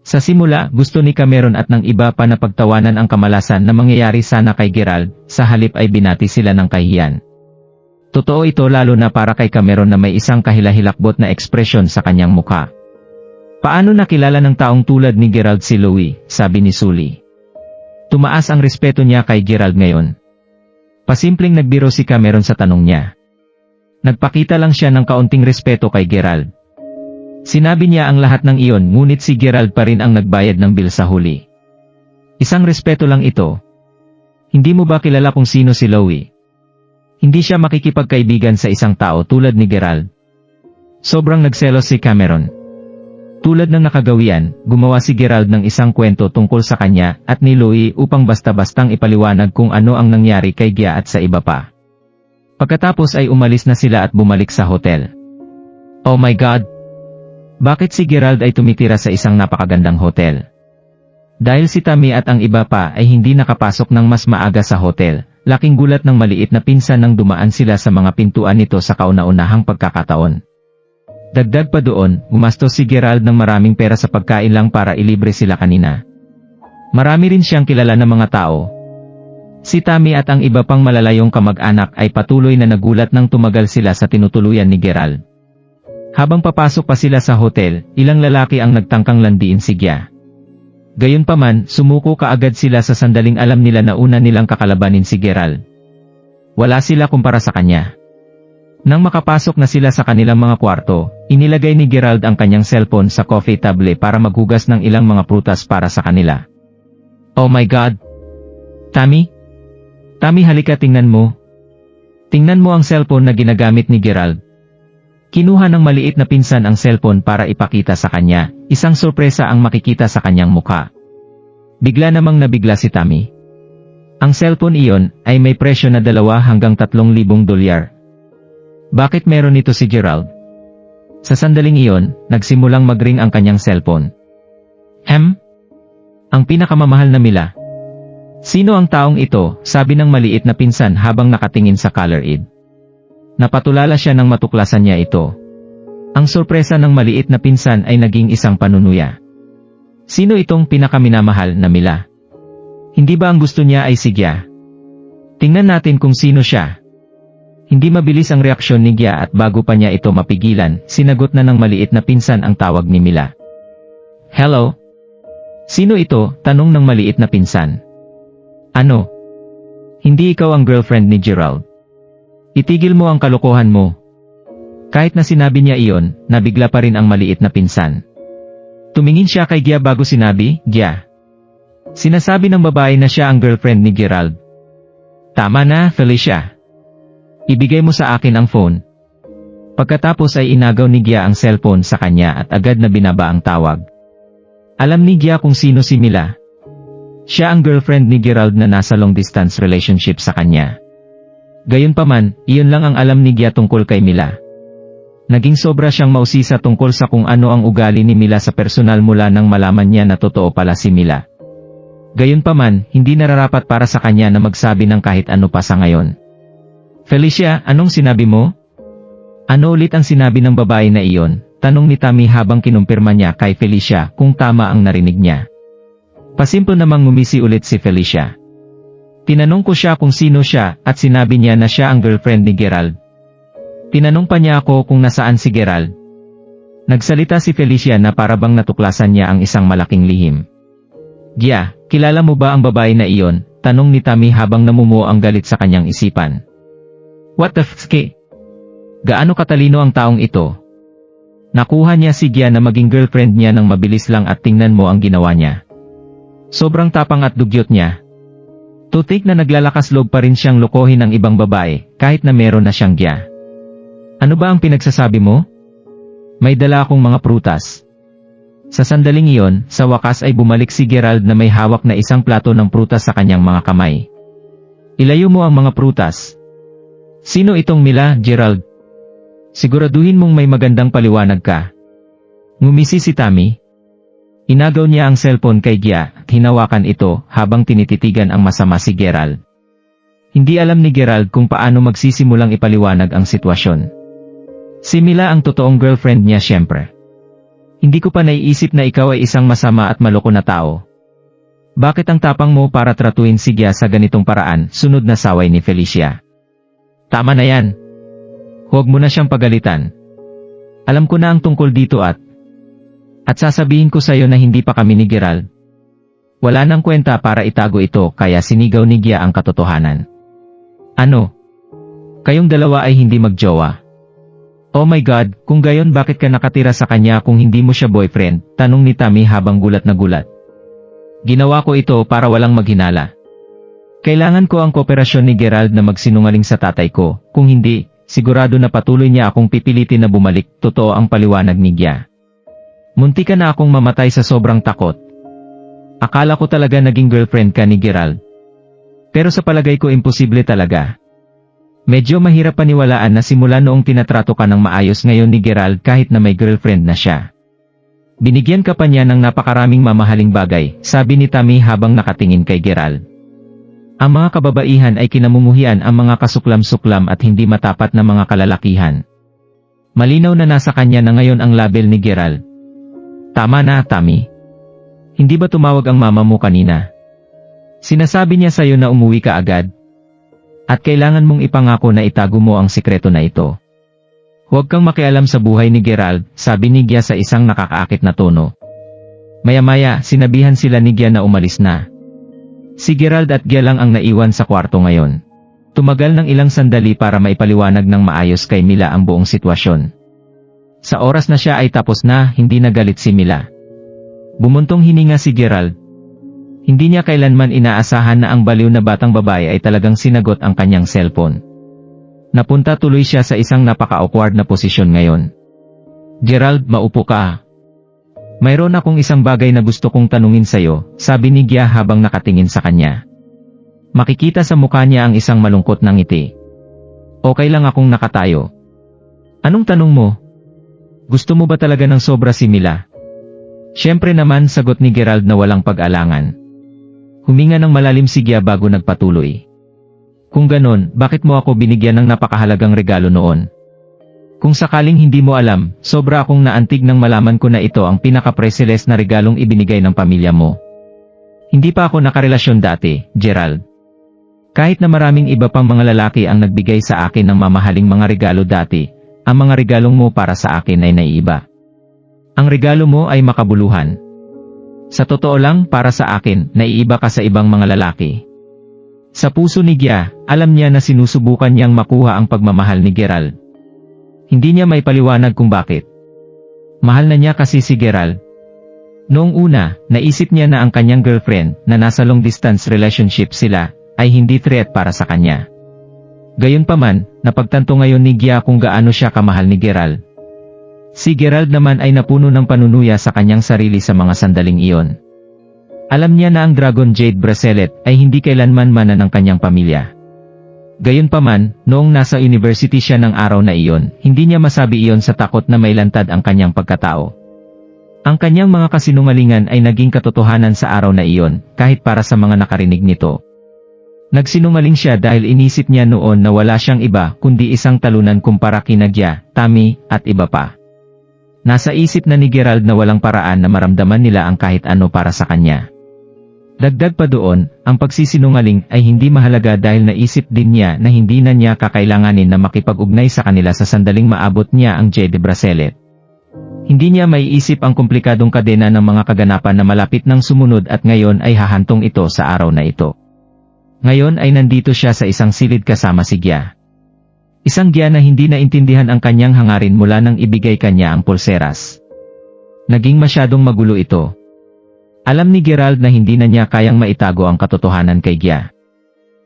A: Sa simula, gusto ni Cameron at ng iba pa na pagtawanan ang kamalasan na mangyayari sana kay Gerald, sa halip ay binati sila ng kahiyan. Totoo ito lalo na para kay Cameron na may isang kahilahilakbot na ekspresyon sa kanyang mukha. Paano nakilala ng taong tulad ni Gerald si Louie, sabi ni Sully. Tumaas ang respeto niya kay Gerald ngayon. Pasimpleng nagbiro si Cameron sa tanong niya. Nagpakita lang siya ng kaunting respeto kay Gerald. Sinabi niya ang lahat ng iyon ngunit si Gerald pa rin ang nagbayad ng bill sa huli. Isang respeto lang ito. Hindi mo ba kilala kung sino si Louie? Hindi siya makikipagkaibigan sa isang tao tulad ni Gerald. Sobrang nagselos si Cameron. Tulad ng nakagawian, gumawa si Gerald ng isang kwento tungkol sa kanya at ni Louie upang basta-bastang ipaliwanag kung ano ang nangyari kay Gia at sa iba pa. Pagkatapos ay umalis na sila at bumalik sa hotel. Oh my God! Bakit si Gerald ay tumitira sa isang napakagandang hotel? Dahil si Tammy at ang iba pa ay hindi nakapasok ng mas maaga sa hotel, laking gulat ng maliit na pinsan nang dumaan sila sa mga pintuan nito sa kauna-unahang pagkakataon. Dagdag pa doon, gumastos si Gerald ng maraming pera sa pagkain lang para ilibre sila kanina. Marami rin siyang kilala ng mga tao. Si Tammy at ang iba pang malalayong kamag-anak ay patuloy na nagulat nang tumagal sila sa tinutuluyan ni Gerald. Habang papasok pa sila sa hotel, ilang lalaki ang nagtangkang landiin si Gia. Gayunpaman, sumuko kaagad sila sa sandaling alam nila na una nilang kakalabanin si Gerald. Wala sila kumpara sa kanya. Nang makapasok na sila sa kanilang mga kwarto, inilagay ni Gerald ang kanyang cellphone sa coffee table para maghugas ng ilang mga prutas para sa kanila. Oh my God! Tammy? Tammy, halika, tingnan mo. Tingnan mo ang cellphone na ginagamit ni Gerald. Kinuha ng maliit na pinsan ang cellphone para ipakita sa kanya, isang sorpresa ang makikita sa kanyang mukha. Bigla namang nabigla si Tammy. Ang cellphone iyon ay may presyo na $2 hanggang $3,000. Bakit meron ito si Gerald? Sa sandaling iyon, nagsimulang mag-ring ang kanyang cellphone. Ang pinakamamahal na Mila. Sino ang taong ito, sabi ng maliit na pinsan habang nakatingin sa caller ID. Napatulala siya nang matuklasan niya ito. Ang sorpresa ng maliit na pinsan ay naging isang panunuya. Sino itong pinakaminamahal na Mila? Hindi ba ang gusto niya ay si Gia? Tingnan natin kung sino siya. Hindi mabilis ang reaksyon ni Gia at bago pa niya ito mapigilan, sinagot na ng maliit na pinsan ang tawag ni Mila. Hello? Sino ito? Tanong ng maliit na pinsan. Ano? Hindi ikaw ang girlfriend ni Gerald. Itigil mo ang kalokohan mo. Kahit na sinabi niya iyon, nabigla pa rin ang maliit na pinsan. Tumingin siya kay Gia bago sinabi, Gia. Sinasabi ng babae na siya ang girlfriend ni Gerald. Tama na, Felicia. Ibigay mo sa akin ang phone. Pagkatapos ay inagaw ni Gia ang cellphone sa kanya at agad na binaba ang tawag. Alam ni Gia kung sino si Mila. Siya ang girlfriend ni Gerald na nasa long distance relationship sa kanya. Gayunpaman, iyon lang ang alam ni Gia tungkol kay Mila. Naging sobra siyang mausisa tungkol sa kung ano ang ugali ni Mila sa personal mula nang malaman niya na totoo pala si Mila. Gayunpaman, hindi nararapat para sa kanya na magsabi ng kahit ano pa sa ngayon. Felicia, anong sinabi mo? Ano ulit ang sinabi ng babae na iyon? Tanong ni Tammy habang kinumpirma niya kay Felicia kung tama ang narinig niya. Pasimple namang ngumisi ulit si Felicia. Tinanong ko siya kung sino siya at sinabi niya na siya ang girlfriend ni Gerald. Tinanong pa niya ako kung nasaan si Gerald. Nagsalita si Felicia na parabang natuklasan niya ang isang malaking lihim. Gia, kilala mo ba ang babae na iyon? Tanong ni Tammy habang namumuo ang galit sa kanyang isipan. What the f***? Gaano katalino ang taong ito? Nakuha niya si Gia na maging girlfriend niya nang mabilis lang at tingnan mo ang ginawa niya. Sobrang tapang at dugyot niya. Tutik na naglalakas loob pa rin siyang lokohin ang ibang babae kahit na meron na siyang Gia. Ano ba ang pinagsasabi mo? May dala akong mga prutas. Sa sandaling iyon, sa wakas ay bumalik si Gerald na may hawak na isang plato ng prutas sa kanyang mga kamay. Ilayo mo ang mga prutas. Sino itong Mila, Gerald? Siguraduhin mong may magandang paliwanag ka. Ngumisi si Tammy. Inagaw niya ang cellphone kay Gia at hinawakan ito habang tinititigan ang masama si Gerald. Hindi alam ni Gerald kung paano magsisimulang ipaliwanag ang sitwasyon. Si Mila ang totoong girlfriend niya siyempre. Hindi ko pa naiisip na ikaw ay isang masama at maloko na tao. Bakit ang tapang mo para tratuin si Gia sa ganitong paraan? Sunod na saway ni Felicia. Tama na yan. Huwag mo na siyang pagalitan. Alam ko na ang tungkol dito at At sasabihin ko sa'yo na hindi pa kami ni Gerald. Wala nang kwenta para itago ito kaya sinigaw ni Gia ang katotohanan. Ano? Kayong dalawa ay hindi magjowa. Oh my God, kung gayon bakit ka nakatira sa kanya kung hindi mo siya boyfriend? Tanong ni Tammy habang gulat na gulat. Ginawa ko ito para walang maghinala. Kailangan ko ang kooperasyon ni Gerald na magsinungaling sa tatay ko, kung hindi, sigurado na patuloy niya akong pipilitin na bumalik, totoo ang paliwanag ni Gia. Muntikan na akong mamatay sa sobrang takot. Akala ko talaga naging girlfriend ka ni Gerald. Pero sa palagay ko imposible talaga. Medyo mahirap paniwalaan na simula noong tinatrato ka ng maayos ngayon ni Gerald kahit na may girlfriend na siya. Binigyan ka pa niya ng napakaraming mamahaling bagay, sabi ni Tammy habang nakatingin kay Gerald. Ang mga kababaihan ay kinamumuhian ang mga kasuklam-suklam at hindi matapat na mga kalalakihan. Malinaw na nasa kanya na ngayon ang label ni Gerald. Tama na, Tammy. Hindi ba tumawag ang mama mo kanina? Sinasabi niya sa'yo na umuwi ka agad? At kailangan mong ipangako na itago mo ang sikreto na ito. Huwag kang makialam sa buhay ni Gerald, sabi ni Gia sa isang nakakaakit na tono. Maya-maya, sinabihan sila ni Gia na umalis na. Si Gerald at Gia lang ang naiwan sa kwarto ngayon. Tumagal ng ilang sandali para maipaliwanag ng maayos kay Mila ang buong sitwasyon. Sa oras na siya ay tapos na, hindi nagalit si Mila. Bumuntong hininga si Gerald. Hindi niya kailanman inaasahan na ang baliw na batang babae ay talagang sinagot ang kanyang cellphone. Napunta tuloy siya sa isang napaka-awkward na posisyon ngayon. Gerald, maupo ka. Mayroon akong isang bagay na gusto kong tanungin sa'yo, sabi ni Gia habang nakatingin sa kanya. Makikita sa mukha niya ang isang malungkot na ngiti. Okay lang akong nakatayo. Anong tanong mo? Gusto mo ba talaga ng sobra si Mila? Siyempre naman, sagot ni Gerald na walang pag-alangan. Huminga ng malalim si Gia bago nagpatuloy. Kung ganon, bakit mo ako binigyan ng napakahalagang regalo noon? Kung sakaling hindi mo alam, sobra akong naantig nang malaman ko na ito ang pinaka-priceless na regalong ibinigay ng pamilya mo. Hindi pa ako nakarelasyon dati, Gerald. Kahit na maraming iba pang mga lalaki ang nagbigay sa akin ng mamahaling mga regalo dati, ang mga regalong mo para sa akin ay naiiba. Ang regalo mo ay makabuluhan. Sa totoo lang, para sa akin, naiiba ka sa ibang mga lalaki. Sa puso ni Gia, alam niya na sinusubukan niyang makuha ang pagmamahal ni Gerald. Hindi niya may paliwanag kung bakit. Mahal na niya kasi si Gerald. Noong una, naisip niya na ang kanyang girlfriend, na nasa long distance relationship sila, ay hindi threat para sa kanya. Gayunpaman, napagtanto ngayon ni Gia kung gaano siya kamahal ni Gerald. Si Gerald naman ay napuno ng panunuya sa kanyang sarili sa mga sandaling iyon. Alam niya na ang Dragon Jade Bracelet ay hindi kailanman mana ng kanyang pamilya. Gayunpaman, noong nasa university siya ng araw na iyon, hindi niya masabi iyon sa takot na mailantad ang kanyang pagkatao. Ang kanyang mga kasinungalingan ay naging katotohanan sa araw na iyon, kahit para sa mga nakarinig nito. Nagsinungaling siya dahil inisip niya noon na wala siyang iba kundi isang talunan kumpara kina Gia, Tammy, at iba pa. Nasa isip na ni Gerald na walang paraan na maramdaman nila ang kahit ano para sa kanya. Dagdag pa doon, ang pagsisinungaling ay hindi mahalaga dahil naisip din niya na hindi na niya kakailanganin na makipag-ugnay sa kanila sa sandaling maabot niya ang Jade Bracelet. Hindi niya maiisip ang komplikadong kadena ng mga kaganapan na malapit ng sumunod at ngayon ay hahantong ito sa araw na ito. Ngayon ay nandito siya sa isang silid kasama si Gia. Isang Gia na hindi naintindihan ang kanyang hangarin mula nang ibigay kanya ang pulseras. Naging masyadong magulo ito. Alam ni Gerald na hindi na niya kayang maitago ang katotohanan kay Gia.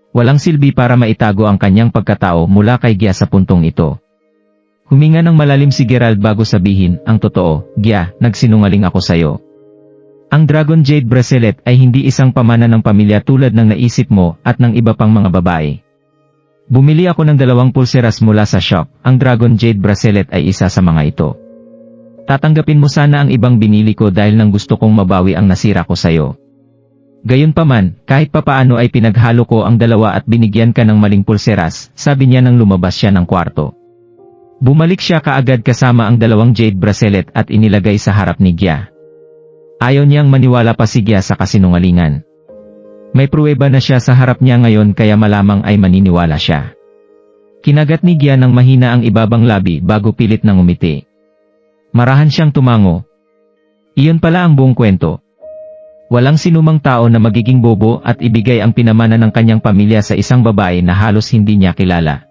A: Walang silbi para maitago ang kanyang pagkatao mula kay Gia sa puntong ito. Huminga ng malalim si Gerald bago sabihin, ang totoo, Gia, nagsinungaling ako sayo. Ang Dragon Jade Bracelet ay hindi isang pamana ng pamilya tulad ng naisip mo at ng iba pang mga babae. Bumili ako ng 2 pulseras mula sa shop, ang Dragon Jade Bracelet ay isa sa mga ito. Tatanggapin mo sana ang ibang binili ko dahil nang gusto kong mabawi ang nasira ko sayo. Gayunpaman, kahit papaano ay pinaghalo ko ang 2 at binigyan ka ng maling pulseras, sabi niya nang lumabas siya ng kwarto. Bumalik siya kaagad kasama ang 2 jade bracelet at inilagay sa harap ni Gia. Ayaw niyang maniwala pa si Gia sa kasinungalingan. May pruweba na siya sa harap niya ngayon kaya malamang ay maniniwala siya. Kinagat ni Gia ng mahina ang ibabang labi bago pilit nang umiti. Marahan siyang tumango. Iyon pala ang buong kwento. Walang sinumang tao na magiging bobo at ibigay ang pinamana ng kanyang pamilya sa isang babae na halos hindi niya kilala.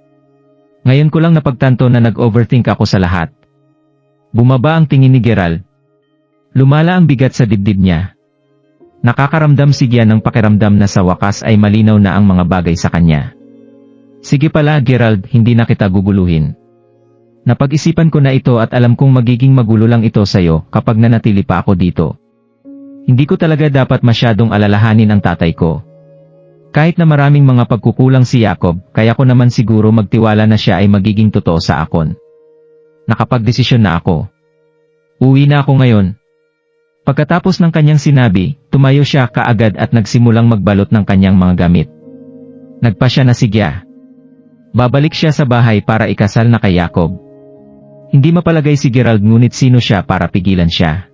A: Ngayon ko lang napagtanto na nag-overthink ako sa lahat. Bumaba ang tingin ni Gerald. Lumala ang bigat sa dibdib niya. Nakakaramdam si Gia ng pakiramdam na sa wakas ay malinaw na ang mga bagay sa kanya. Sige pala Gerald, hindi na kita guguluhin. Napag-isipan ko na ito at alam kong magiging magulo lang ito sa'yo kapag nanatili pa ako dito. Hindi ko talaga dapat masyadong alalahanin ang tatay ko. Kahit na maraming mga pagkukulang si Jacob, kaya ko naman siguro magtiwala na siya ay magiging totoo sa akon. Nakapagdesisyon na ako. Uwi na ako ngayon. Pagkatapos ng kanyang sinabi, tumayo siya kaagad at nagsimulang magbalot ng kanyang mga gamit. Nagpa siya na si Gia. Babalik siya sa bahay para ikasal na kay Jacob. Hindi mapalagay si Gerald ngunit sino siya para pigilan siya.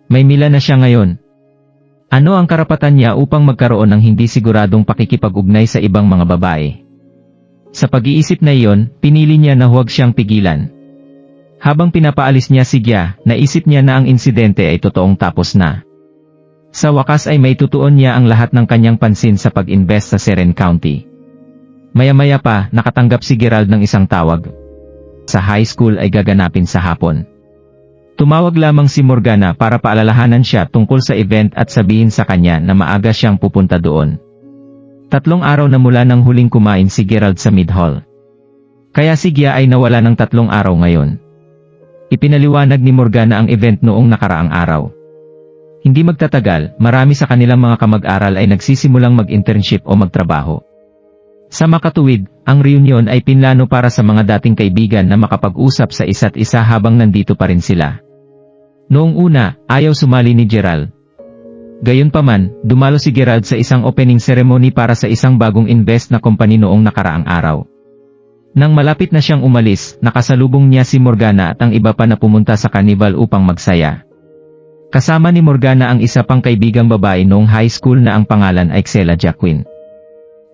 A: May mila na siya ngayon. Ano ang karapatan niya upang magkaroon ng hindi siguradong pakikipag-ugnay sa ibang mga babae? Sa pag-iisip na iyon, pinili niya na huwag siyang pigilan. Habang pinapaalis niya si Gia, naisip niya na ang insidente ay totoong tapos na. Sa wakas ay may tutuon niya ang lahat ng kanyang pansin sa pag-invest sa Seren County. Maya-maya pa, nakatanggap si Gerald ng isang tawag. Sa high school ay gaganapin sa hapon. Tumawag lamang si Morgana para paalalahanan siya tungkol sa event at sabihin sa kanya na maaga siyang pupunta doon. 3 araw na mula nang huling kumain si Gerald sa mid-hall. Kaya si Gia ay nawala ng 3 araw ngayon. Ipinaliwanag ni Morgana ang event noong nakaraang araw. Hindi magtatagal, marami sa kanilang mga kamag-aral ay nagsisimulang mag-internship o magtrabaho. Sa makatuwid, ang reunion ay pinlano para sa mga dating kaibigan na makapag-usap sa isa't isa habang nandito pa rin sila. Noong una, ayaw sumali ni Gerald. Gayunpaman, dumalo si Gerald sa isang opening ceremony para sa isang bagong invest na company noong nakaraang araw. Nang malapit na siyang umalis, nakasalubong niya si Morgana at ang iba pa na pumunta sa carnival upang magsaya. Kasama ni Morgana ang isa pang kaibigang babae noong high school na ang pangalan ay Xela Jacqueline.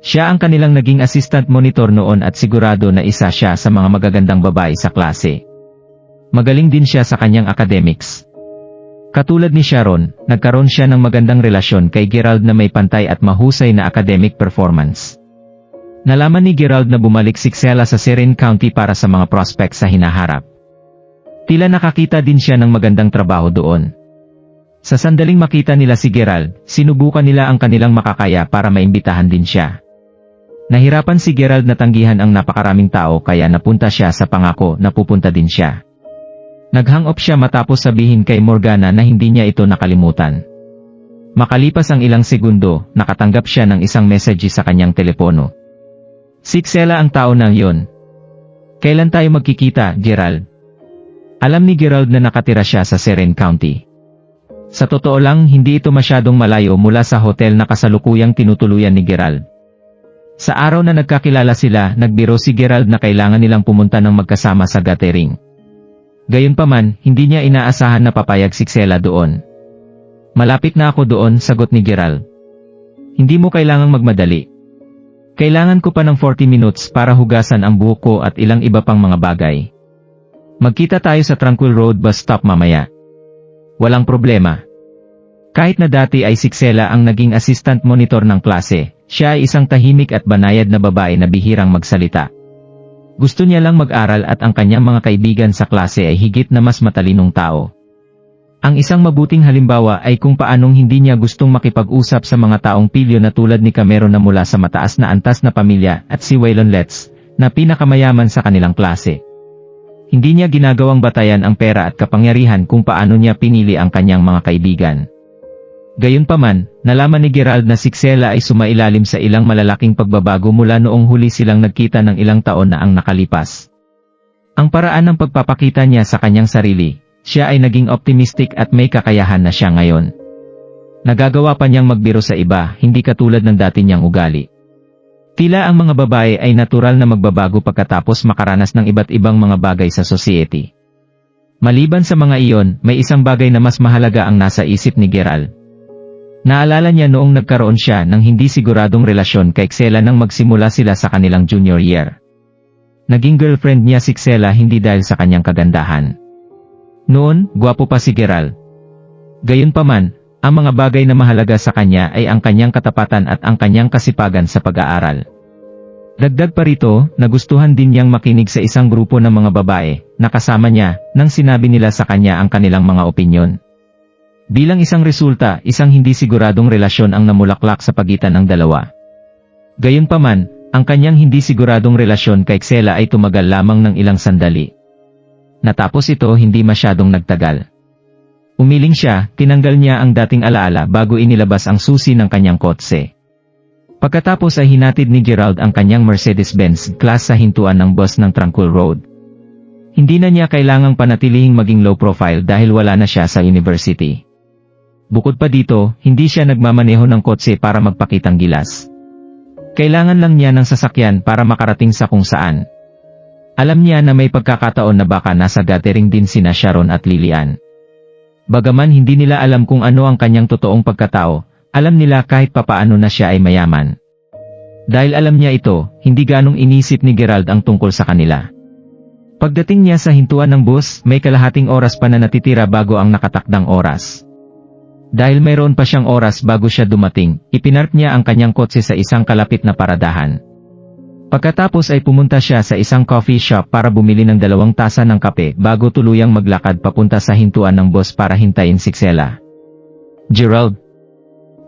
A: Siya ang kanilang naging assistant monitor noon at sigurado na isa siya sa mga magagandang babae sa klase. Magaling din siya sa kanyang academics. Katulad ni Sharon, nagkaroon siya ng magandang relasyon kay Gerald na may pantay at mahusay na academic performance. Nalaman ni Gerald na bumalik si Xela sa Seren County para sa mga prospects sa hinaharap. Tila nakakita din siya ng magandang trabaho doon. Sa sandaling makita nila si Gerald, sinubukan nila ang kanilang makakaya para maimbitahan din siya. Nahirapan si Gerald na tanggihan ang napakaraming tao kaya napunta siya sa pangako na pupunta din siya. Nag-hang up siya matapos sabihin kay Morgana na hindi niya ito nakalimutan. Makalipas ang ilang segundo, nakatanggap siya ng isang message sa kanyang telepono. Si Xela ang tao na yon. Kailan tayo magkikita, Gerald? Alam ni Gerald na nakatira siya sa Seren County. Sa totoo lang, hindi ito masyadong malayo mula sa hotel na kasalukuyang tinutuluyan ni Gerald. Sa araw na nagkakilala sila, nagbiro si Gerald na kailangan nilang pumunta ng magkasama sa gathering. Gayunpaman, hindi niya inaasahan na papayag si Xela doon. Malapit na ako doon, sagot ni Gerald. Hindi mo kailangang magmadali. Kailangan ko pa ng 40 minutes para hugasan ang buhok ko at ilang iba pang mga bagay. Magkita tayo sa Tranquil Road bus stop mamaya. Walang problema. Kahit na dati ay si Xela ang naging assistant monitor ng klase, siya ay isang tahimik at banayad na babae na bihirang magsalita. Gusto niya lang mag-aral at ang kanyang mga kaibigan sa klase ay higit na mas matalinong tao. Ang isang mabuting halimbawa ay kung paanong hindi niya gustong makipag-usap sa mga taong pilyo na tulad ni Camero na mula sa mataas na antas na pamilya at si Waylon Letts, na pinakamayaman sa kanilang klase. Hindi niya ginagawang batayan ang pera at kapangyarihan kung paano niya pinili ang kanyang mga kaibigan. Gayunpaman, nalaman ni Gerald na si Xela ay sumailalim sa ilang malalaking pagbabago mula noong huli silang nagkita ng ilang taon na ang nakalipas. Ang paraan ng pagpapakita niya sa kanyang sarili, siya ay naging optimistic at may kakayahan na siya ngayon. Nagagawa pa niyang magbiro sa iba, hindi katulad ng dati niyang ugali. Tila ang mga babae ay natural na magbabago pagkatapos makaranas ng iba't ibang mga bagay sa society. Maliban sa mga iyon, may isang bagay na mas mahalaga ang nasa isip ni Gerald. Naalala niya noong nagkaroon siya ng hindi siguradong relasyon kay Xela nang magsimula sila sa kanilang junior year. Naging girlfriend niya si Xela hindi dahil sa kanyang kagandahan. Noon, gwapo pa si Gerald. Gayunpaman, ang mga bagay na mahalaga sa kanya ay ang kanyang katapatan at ang kanyang kasipagan sa pag-aaral. Dagdag pa rito, nagustuhan din niyang makinig sa isang grupo ng mga babae na kasama niya nang sinabi nila sa kanya ang kanilang mga opinyon. Bilang isang resulta, isang hindi siguradong relasyon ang namulaklak sa pagitan ng dalawa. Gayunpaman, ang kanyang hindi siguradong relasyon kay Xela ay tumagal lamang ng ilang sandali. Natapos ito hindi masyadong nagtagal. Umiling siya, tinanggal niya ang dating alaala bago inilabas ang susi ng kanyang kotse. Pagkatapos ay hinatid ni Gerald ang kanyang Mercedes-Benz class sa hintuan ng bus ng Tranquil Road. Hindi na niya kailangang panatilihing maging low profile dahil wala na siya sa university. Bukod pa dito, hindi siya nagmamaneho ng kotse para magpakitang gilas. Kailangan lang niya ng sasakyan para makarating sa kung saan. Alam niya na may pagkakataon na baka nasa gathering din sina Sharon at Lilian. Bagaman hindi nila alam kung ano ang kanyang totoong pagkatao, alam nila kahit papaano na siya ay mayaman. Dahil alam niya ito, hindi ganong inisip ni Gerald ang tungkol sa kanila. Pagdating niya sa hintuan ng bus, may kalahating oras pa na natitira bago ang nakatakdang oras. Dahil mayroon pa siyang oras bago siya dumating, ipinark niya ang kanyang kotse sa isang kalapit na paradahan. Pagkatapos ay pumunta siya sa isang coffee shop para bumili ng 2 tasa ng kape bago tuluyang maglakad papunta sa hintuan ng bus para hintayin si Xela. Gerald.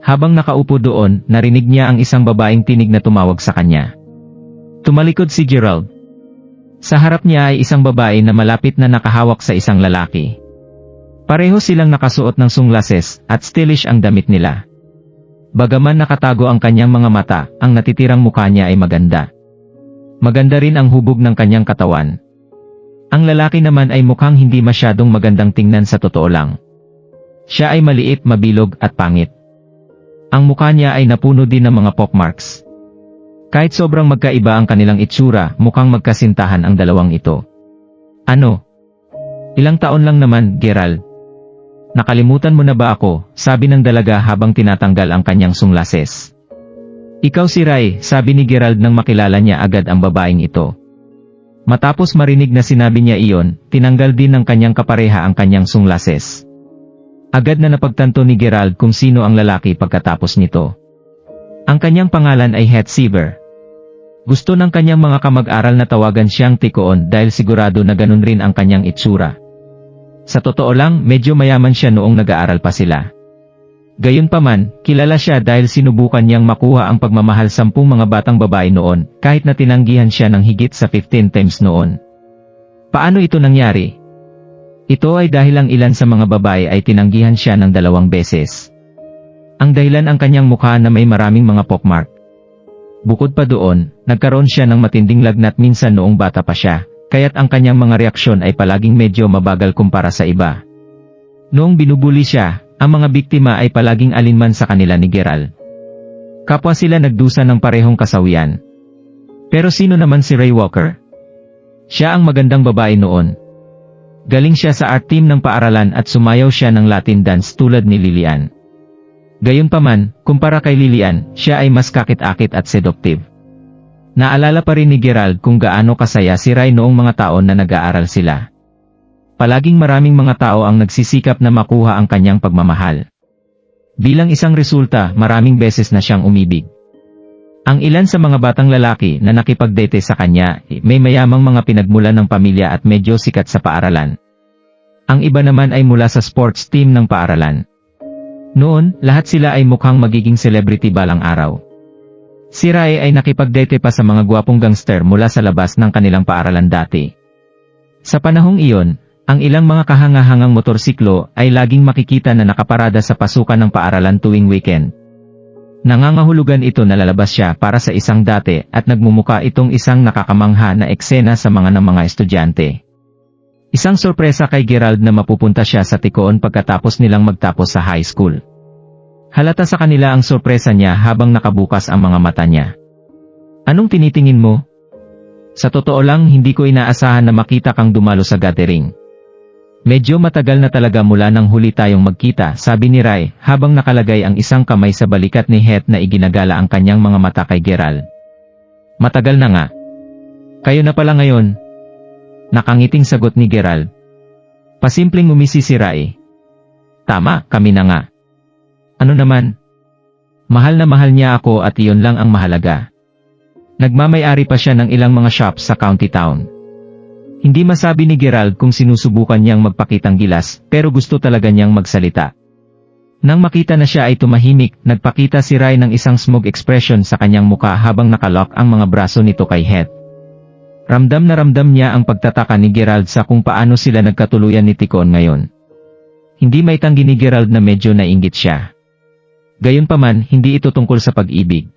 A: Habang nakaupo doon, narinig niya ang isang babaeng tinig na tumawag sa kanya. Tumalikod si Gerald. Sa harap niya ay isang babae na malapit na nakahawak sa isang lalaki. Pareho silang nakasuot ng sunglasses at stylish ang damit nila. Bagaman nakatago ang kanyang mga mata, ang natitirang mukha niya ay maganda. Maganda rin ang hubog ng kanyang katawan. Ang lalaki naman ay mukhang hindi masyadong magandang tingnan sa totoo lang. Siya ay maliit, mabilog at pangit. Ang mukha niya ay napuno din ng mga pockmarks. Kahit sobrang magkaiba ang kanilang itsura, mukhang magkasintahan ang dalawang ito. Ano? Ilang taon lang naman, Gerald. Nakalimutan mo na ba ako, sabi ng dalaga habang tinatanggal ang kanyang sunglasses. Ikaw si Rai, sabi ni Gerald nang makilala niya agad ang babaeng ito. Matapos marinig na sinabi niya iyon, tinanggal din ng kanyang kapareha ang kanyang sunglasses. Agad na napagtanto ni Gerald kung sino ang lalaki pagkatapos nito. Ang kanyang pangalan ay Het Siever. Gusto ng kanyang mga kamag-aral na tawagan siyang Tikoon dahil sigurado na ganun rin ang kanyang itsura. Sa totoo lang, medyo mayaman siya noong nag-aaral pa sila. Gayunpaman, kilala siya dahil sinubukan niyang makuha ang pagmamahal 10 mga batang babae noon, kahit na tinanggihan siya ng higit sa 15 times noon. Paano ito nangyari? Ito ay dahil ang ilan sa mga babae ay tinanggihan siya ng 2 beses. Ang dahilan ang kanyang mukha na may maraming mga pockmark. Bukod pa doon, nagkaroon siya ng matinding lagnat minsan noong bata pa siya, kaya't ang kanyang mga reaksyon ay palaging medyo mabagal kumpara sa iba. Noong binubuli siya, ang mga biktima ay palaging alinman sa kanila ni Gerald. Kapwa sila nagdusa ng parehong kasawian. Pero sino naman si Ray Walker? Siya ang magandang babae noon. Galing siya sa art team ng paaralan at sumayaw siya ng Latin dance tulad ni Lilian. Gayunpaman, kumpara kay Lilian, siya ay mas kakit-akit at seductive. Naalala pa rin ni Gerald kung gaano kasaya si Rai noong mga taon na nag-aaral sila. Palaging maraming mga tao ang nagsisikap na makuha ang kanyang pagmamahal. Bilang isang resulta, maraming beses na siyang umibig. Ang ilan sa mga batang lalaki na nakipagdate sa kanya, may mayamang mga pinagmulan ng pamilya at medyo sikat sa paaralan. Ang iba naman ay mula sa sports team ng paaralan. Noon, lahat sila ay mukhang magiging celebrity balang araw. Si Rai ay nakipagdate pa sa mga gwapong gangster mula sa labas ng kanilang paaralan dati. Sa panahong iyon, ang ilang mga kahangahangang motorsiklo ay laging makikita na nakaparada sa pasukan ng paaralan tuwing weekend. Nangangahulugan ito na lalabas siya para sa isang date at nagmumuka itong isang nakakamangha na eksena sa mga ng mga estudyante. Isang sorpresa kay Gerald na mapupunta siya sa Tikoon pagkatapos nilang magtapos sa high school. Halata sa kanila ang sorpresa niya habang nakabukas ang mga mata niya. Anong tinitingin mo? Sa totoo lang hindi ko inaasahan na makita kang dumalo sa gathering. Medyo matagal na talaga mula nang huli tayong magkita, sabi ni Rai, habang nakalagay ang isang kamay sa balikat ni Het na iginagala ang kanyang mga mata kay Gerald. Matagal na nga. Kayo na pala ngayon. Nakangiting sagot ni Gerald. Pasimpleng umisi si Rai. Tama, kami na nga. Ano naman? Mahal na mahal niya ako at iyon lang ang mahalaga. Nagmamay-ari pa siya ng ilang mga shops sa county town. Hindi masabi ni Gerald kung sinusubukan niyang magpakitang gilas, pero gusto talaga niyang magsalita. Nang makita na siya ay tumahimik, nagpakita si Rai ng isang smug expression sa kanyang muka habang nakalock ang mga braso nito kay Heath. Ramdam na ramdam niya ang pagtataka ni Gerald sa kung paano sila nagkatuluyan ni Ticon ngayon. Hindi maitanggi ni Gerald na medyo nainggit siya. Gayunpaman, hindi ito tungkol sa pag-ibig.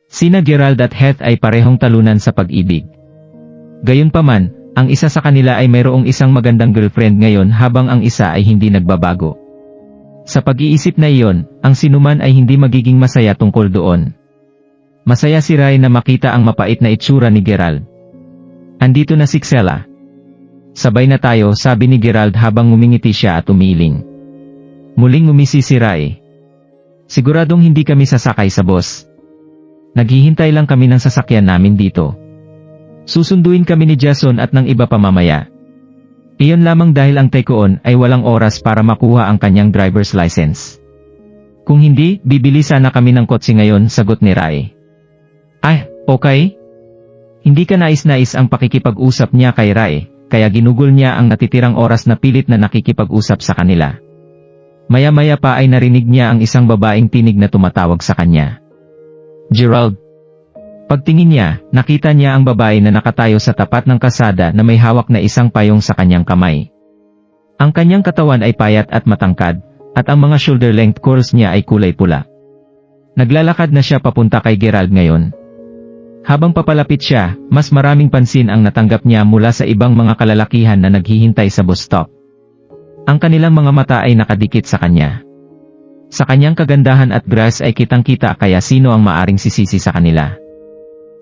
A: Sina Gerald at Heath ay parehong talunan sa pag-ibig. Gayunpaman, ang isa sa kanila ay mayroong isang magandang girlfriend ngayon habang ang isa ay hindi nagbabago. Sa pag-iisip na iyon, ang sinuman ay hindi magiging masaya tungkol doon. Masaya si Rai na makita ang mapait na itsura ni Gerald. Andito na si Xela. Sabay na tayo, sabi ni Gerald habang ngumingiti siya at umiling. Muling ngumisi si Rai. Siguradong hindi kami sasakay sa bus. Naghihintay lang kami ng sasakyan namin dito. Susunduin kami ni Jason at ng iba pa mamaya. Iyon lamang dahil ang Ticon ay walang oras para makuha ang kanyang driver's license. Kung hindi, bibili sana kami ng kotse ngayon, sagot ni Rai. Ah, okay? Hindi ka nais-nais ang pakikipag-usap niya kay Rai, kaya ginugol niya ang natitirang oras na pilit na nakikipag-usap sa kanila. Maya-maya pa ay narinig niya ang isang babaeng tinig na tumatawag sa kanya. Gerald. Pagtingin niya, nakita niya ang babae na nakatayo sa tapat ng kasada na may hawak na isang payong sa kanyang kamay. Ang kanyang katawan ay payat at matangkad, at ang mga shoulder-length curls niya ay kulay pula. Naglalakad na siya papunta kay Gerald ngayon. Habang papalapit siya, mas maraming pansin ang natanggap niya mula sa ibang mga kalalakihan na naghihintay sa bus stop. Ang kanilang mga mata ay nakadikit sa kanya. Sa kanyang kagandahan at grace ay kitang-kita kaya sino ang maaring sisisi sa kanila.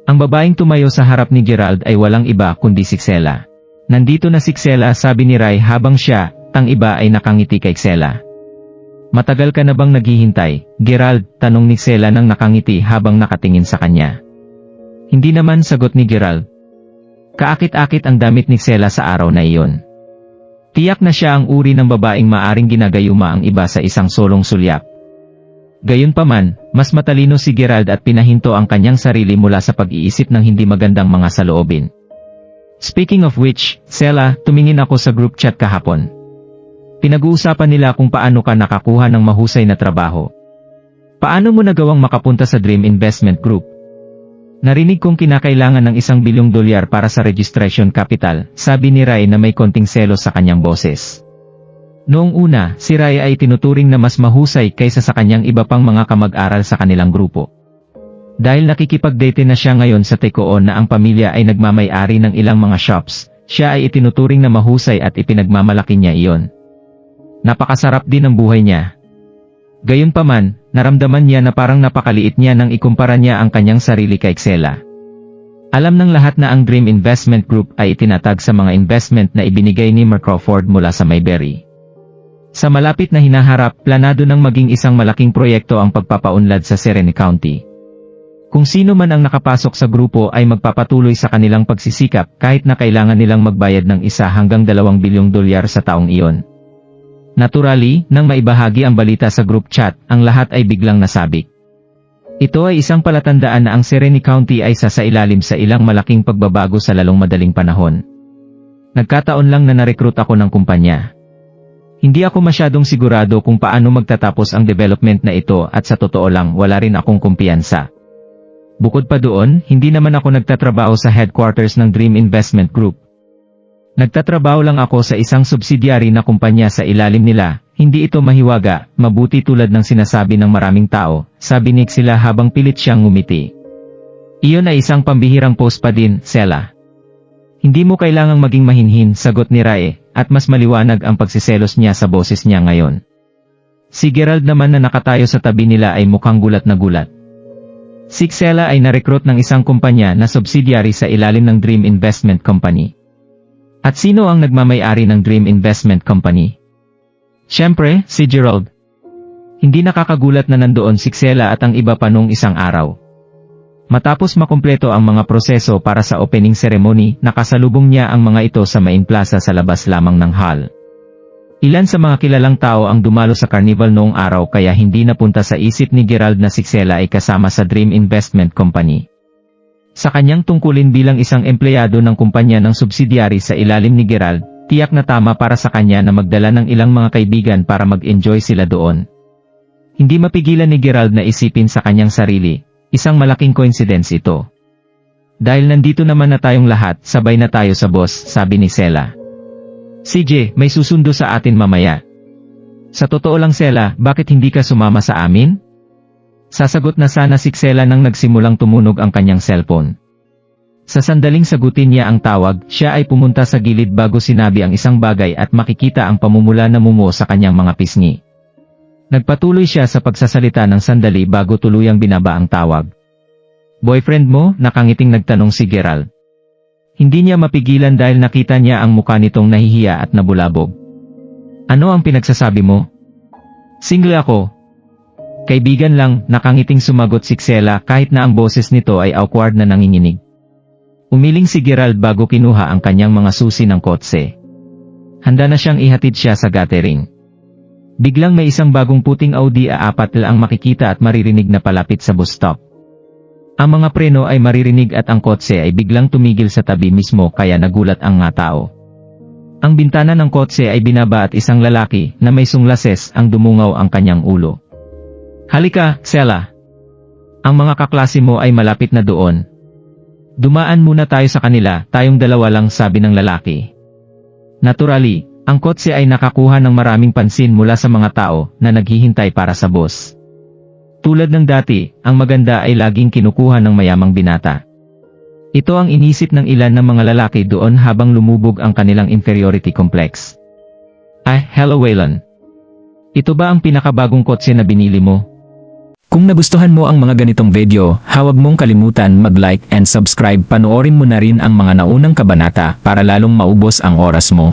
A: Ang babaeng tumayo sa harap ni Gerald ay walang iba kundi si Xela. Nandito na si Xela, sabi ni Rai habang siya, tang iba ay nakangiti kay Xela. Matagal ka na bang naghihintay, Gerald? Tanong ni Xela nang nakangiti habang nakatingin sa kanya. Hindi naman, sagot ni Gerald. Kaakit-akit ang damit ni Xela sa araw na iyon. Tiyak na siya ang uri ng babaeng maaring ginagayuma ang iba sa isang solong sulyap. Gayunpaman, mas matalino si Gerald at pinahinto ang kanyang sarili mula sa pag-iisip ng hindi magandang mga saloobin. Speaking of which, Xela, tumingin ako sa group chat kahapon. Pinag-uusapan nila kung paano ka nakakuha ng mahusay na trabaho. Paano mo nagawang makapunta sa Dream Investment Group? Narinig kong kinakailangan ng $1 bilyong para sa registration capital, sabi ni Rai na may konting selos sa kanyang boses. Noong una, si Rai ay tinuturing na mas mahusay kaysa sa kanyang iba pang mga kamag-aral sa kanilang grupo. Dahil nakikipag-date na siya ngayon sa Ticon na ang pamilya ay nagmamay-ari ng ilang mga shops, siya ay itinuturing na mahusay at ipinagmamalaki niya iyon. Napakasarap din ang buhay niya. Gayunpaman, naramdaman niya na parang napakaliit niya nang ikumpara niya ang kanyang sarili kay Xela. Alam ng lahat na ang Dream Investment Group ay itinatag sa mga investment na ibinigay ni Mark Crawford mula sa Mayberry. Sa malapit na hinaharap, planado ng maging isang malaking proyekto ang pagpapaunlad sa Serene County. Kung sino man ang nakapasok sa grupo ay magpapatuloy sa kanilang pagsisikap kahit na kailangan nilang magbayad ng $1 hanggang $2 bilyong sa taong iyon. Naturally, nang maibahagi ang balita sa group chat, ang lahat ay biglang nasabik. Ito ay isang palatandaan na ang Serene County ay sasailalim sa ilang malaking pagbabago sa lalong madaling panahon. Nagkataon lang na narecruit ako ng kumpanya. Hindi ako masyadong sigurado kung paano magtatapos ang development na ito at sa totoo lang wala rin akong kumpiyansa. Bukod pa doon, hindi naman ako nagtatrabaho sa headquarters ng Dream Investment Group. Nagtatrabaho lang ako sa isang subsidiary na kumpanya sa ilalim nila, hindi ito mahiwaga, mabuti tulad ng sinasabi ng maraming tao, sabi ni Xela habang pilit siyang ngumiti. Iyon ay isang pambihirang post pa din, Xela. Hindi mo kailangang maging mahinhin, sagot ni Rai, at mas maliwanag ang pagsiselos niya sa boses niya ngayon. Si Gerald naman na nakatayo sa tabi nila ay mukhang gulat na gulat. Si Xela ay narecruit ng isang kumpanya na subsidiary sa ilalim ng Dream Investment Company. At sino ang nagmamay-ari ng Dream Investment Company? Siyempre, si Gerald. Hindi nakakagulat na nandoon si Xela at ang iba pa noong isang araw. Matapos makumpleto ang mga proseso para sa opening ceremony, nakasalubong niya ang mga ito sa main plaza sa labas lamang ng hall. Ilan sa mga kilalang tao ang dumalo sa carnival noong araw kaya hindi napunta sa isip ni Gerald na si Xela ay kasama sa Dream Investment Company. Sa kanyang tungkulin bilang isang empleyado ng kumpanya ng subsidiary sa ilalim ni Gerald, tiyak na tama para sa kanya na magdala ng ilang mga kaibigan para mag-enjoy sila doon. Hindi mapigilan ni Gerald na isipin sa kanyang sarili, isang malaking coincidence ito. Dahil nandito naman na tayong lahat, sabay na tayo sa boss, sabi ni Xela. CJ, may susundo sa atin mamaya. Sa totoo lang Xela, bakit hindi ka sumama sa amin? Sasagot na sana si Xela nang nagsimulang tumunog ang kanyang cellphone. Sa sandaling sagutin niya ang tawag, siya ay pumunta sa gilid bago sinabi ang isang bagay at makikita ang pamumula na mumo sa kanyang mga pisngi. Nagpatuloy siya sa pagsasalita ng sandali bago tuluyang binaba ang tawag. Boyfriend mo? Nakangiting nagtanong si Gerald. Hindi niya mapigilan dahil nakita niya ang mukha nitong nahihiya at nabulabog. Ano ang pinagsasabi mo? Single ako. Kaibigan lang, nakangiting sumagot si Xela kahit na ang boses nito ay awkward na nanginginig. Umiling si Gerald bago kinuha ang kanyang mga susi ng kotse. Handa na siyang ihatid siya sa gathering. Biglang may isang bagong puting Audi A4 ang makikita at maririnig na palapit sa bus stop. Ang mga preno ay maririnig at ang kotse ay biglang tumigil sa tabi mismo kaya nagulat ang mga tao. Ang bintana ng kotse ay binaba at isang lalaki na may sunglases ang dumungaw ang kanyang ulo. Halika, Xela. Ang mga kaklase mo ay malapit na doon. Dumaan muna tayo sa kanila, tayong dalawa lang sabi ng lalaki. Naturally, ang kotse ay nakakuha ng maraming pansin mula sa mga tao na naghihintay para sa bus. Tulad ng dati, ang maganda ay laging kinukuha ng mayamang binata. Ito ang inisip ng ilan ng mga lalaki doon habang lumubog ang kanilang inferiority complex. Hello Waylon. Ito ba ang pinakabagong kotse na binili mo?
B: Kung nagustuhan mo ang mga ganitong video, huwag mong kalimutan mag-like and subscribe. Panoorin mo na rin ang mga naunang kabanata para lalong maubos ang oras mo.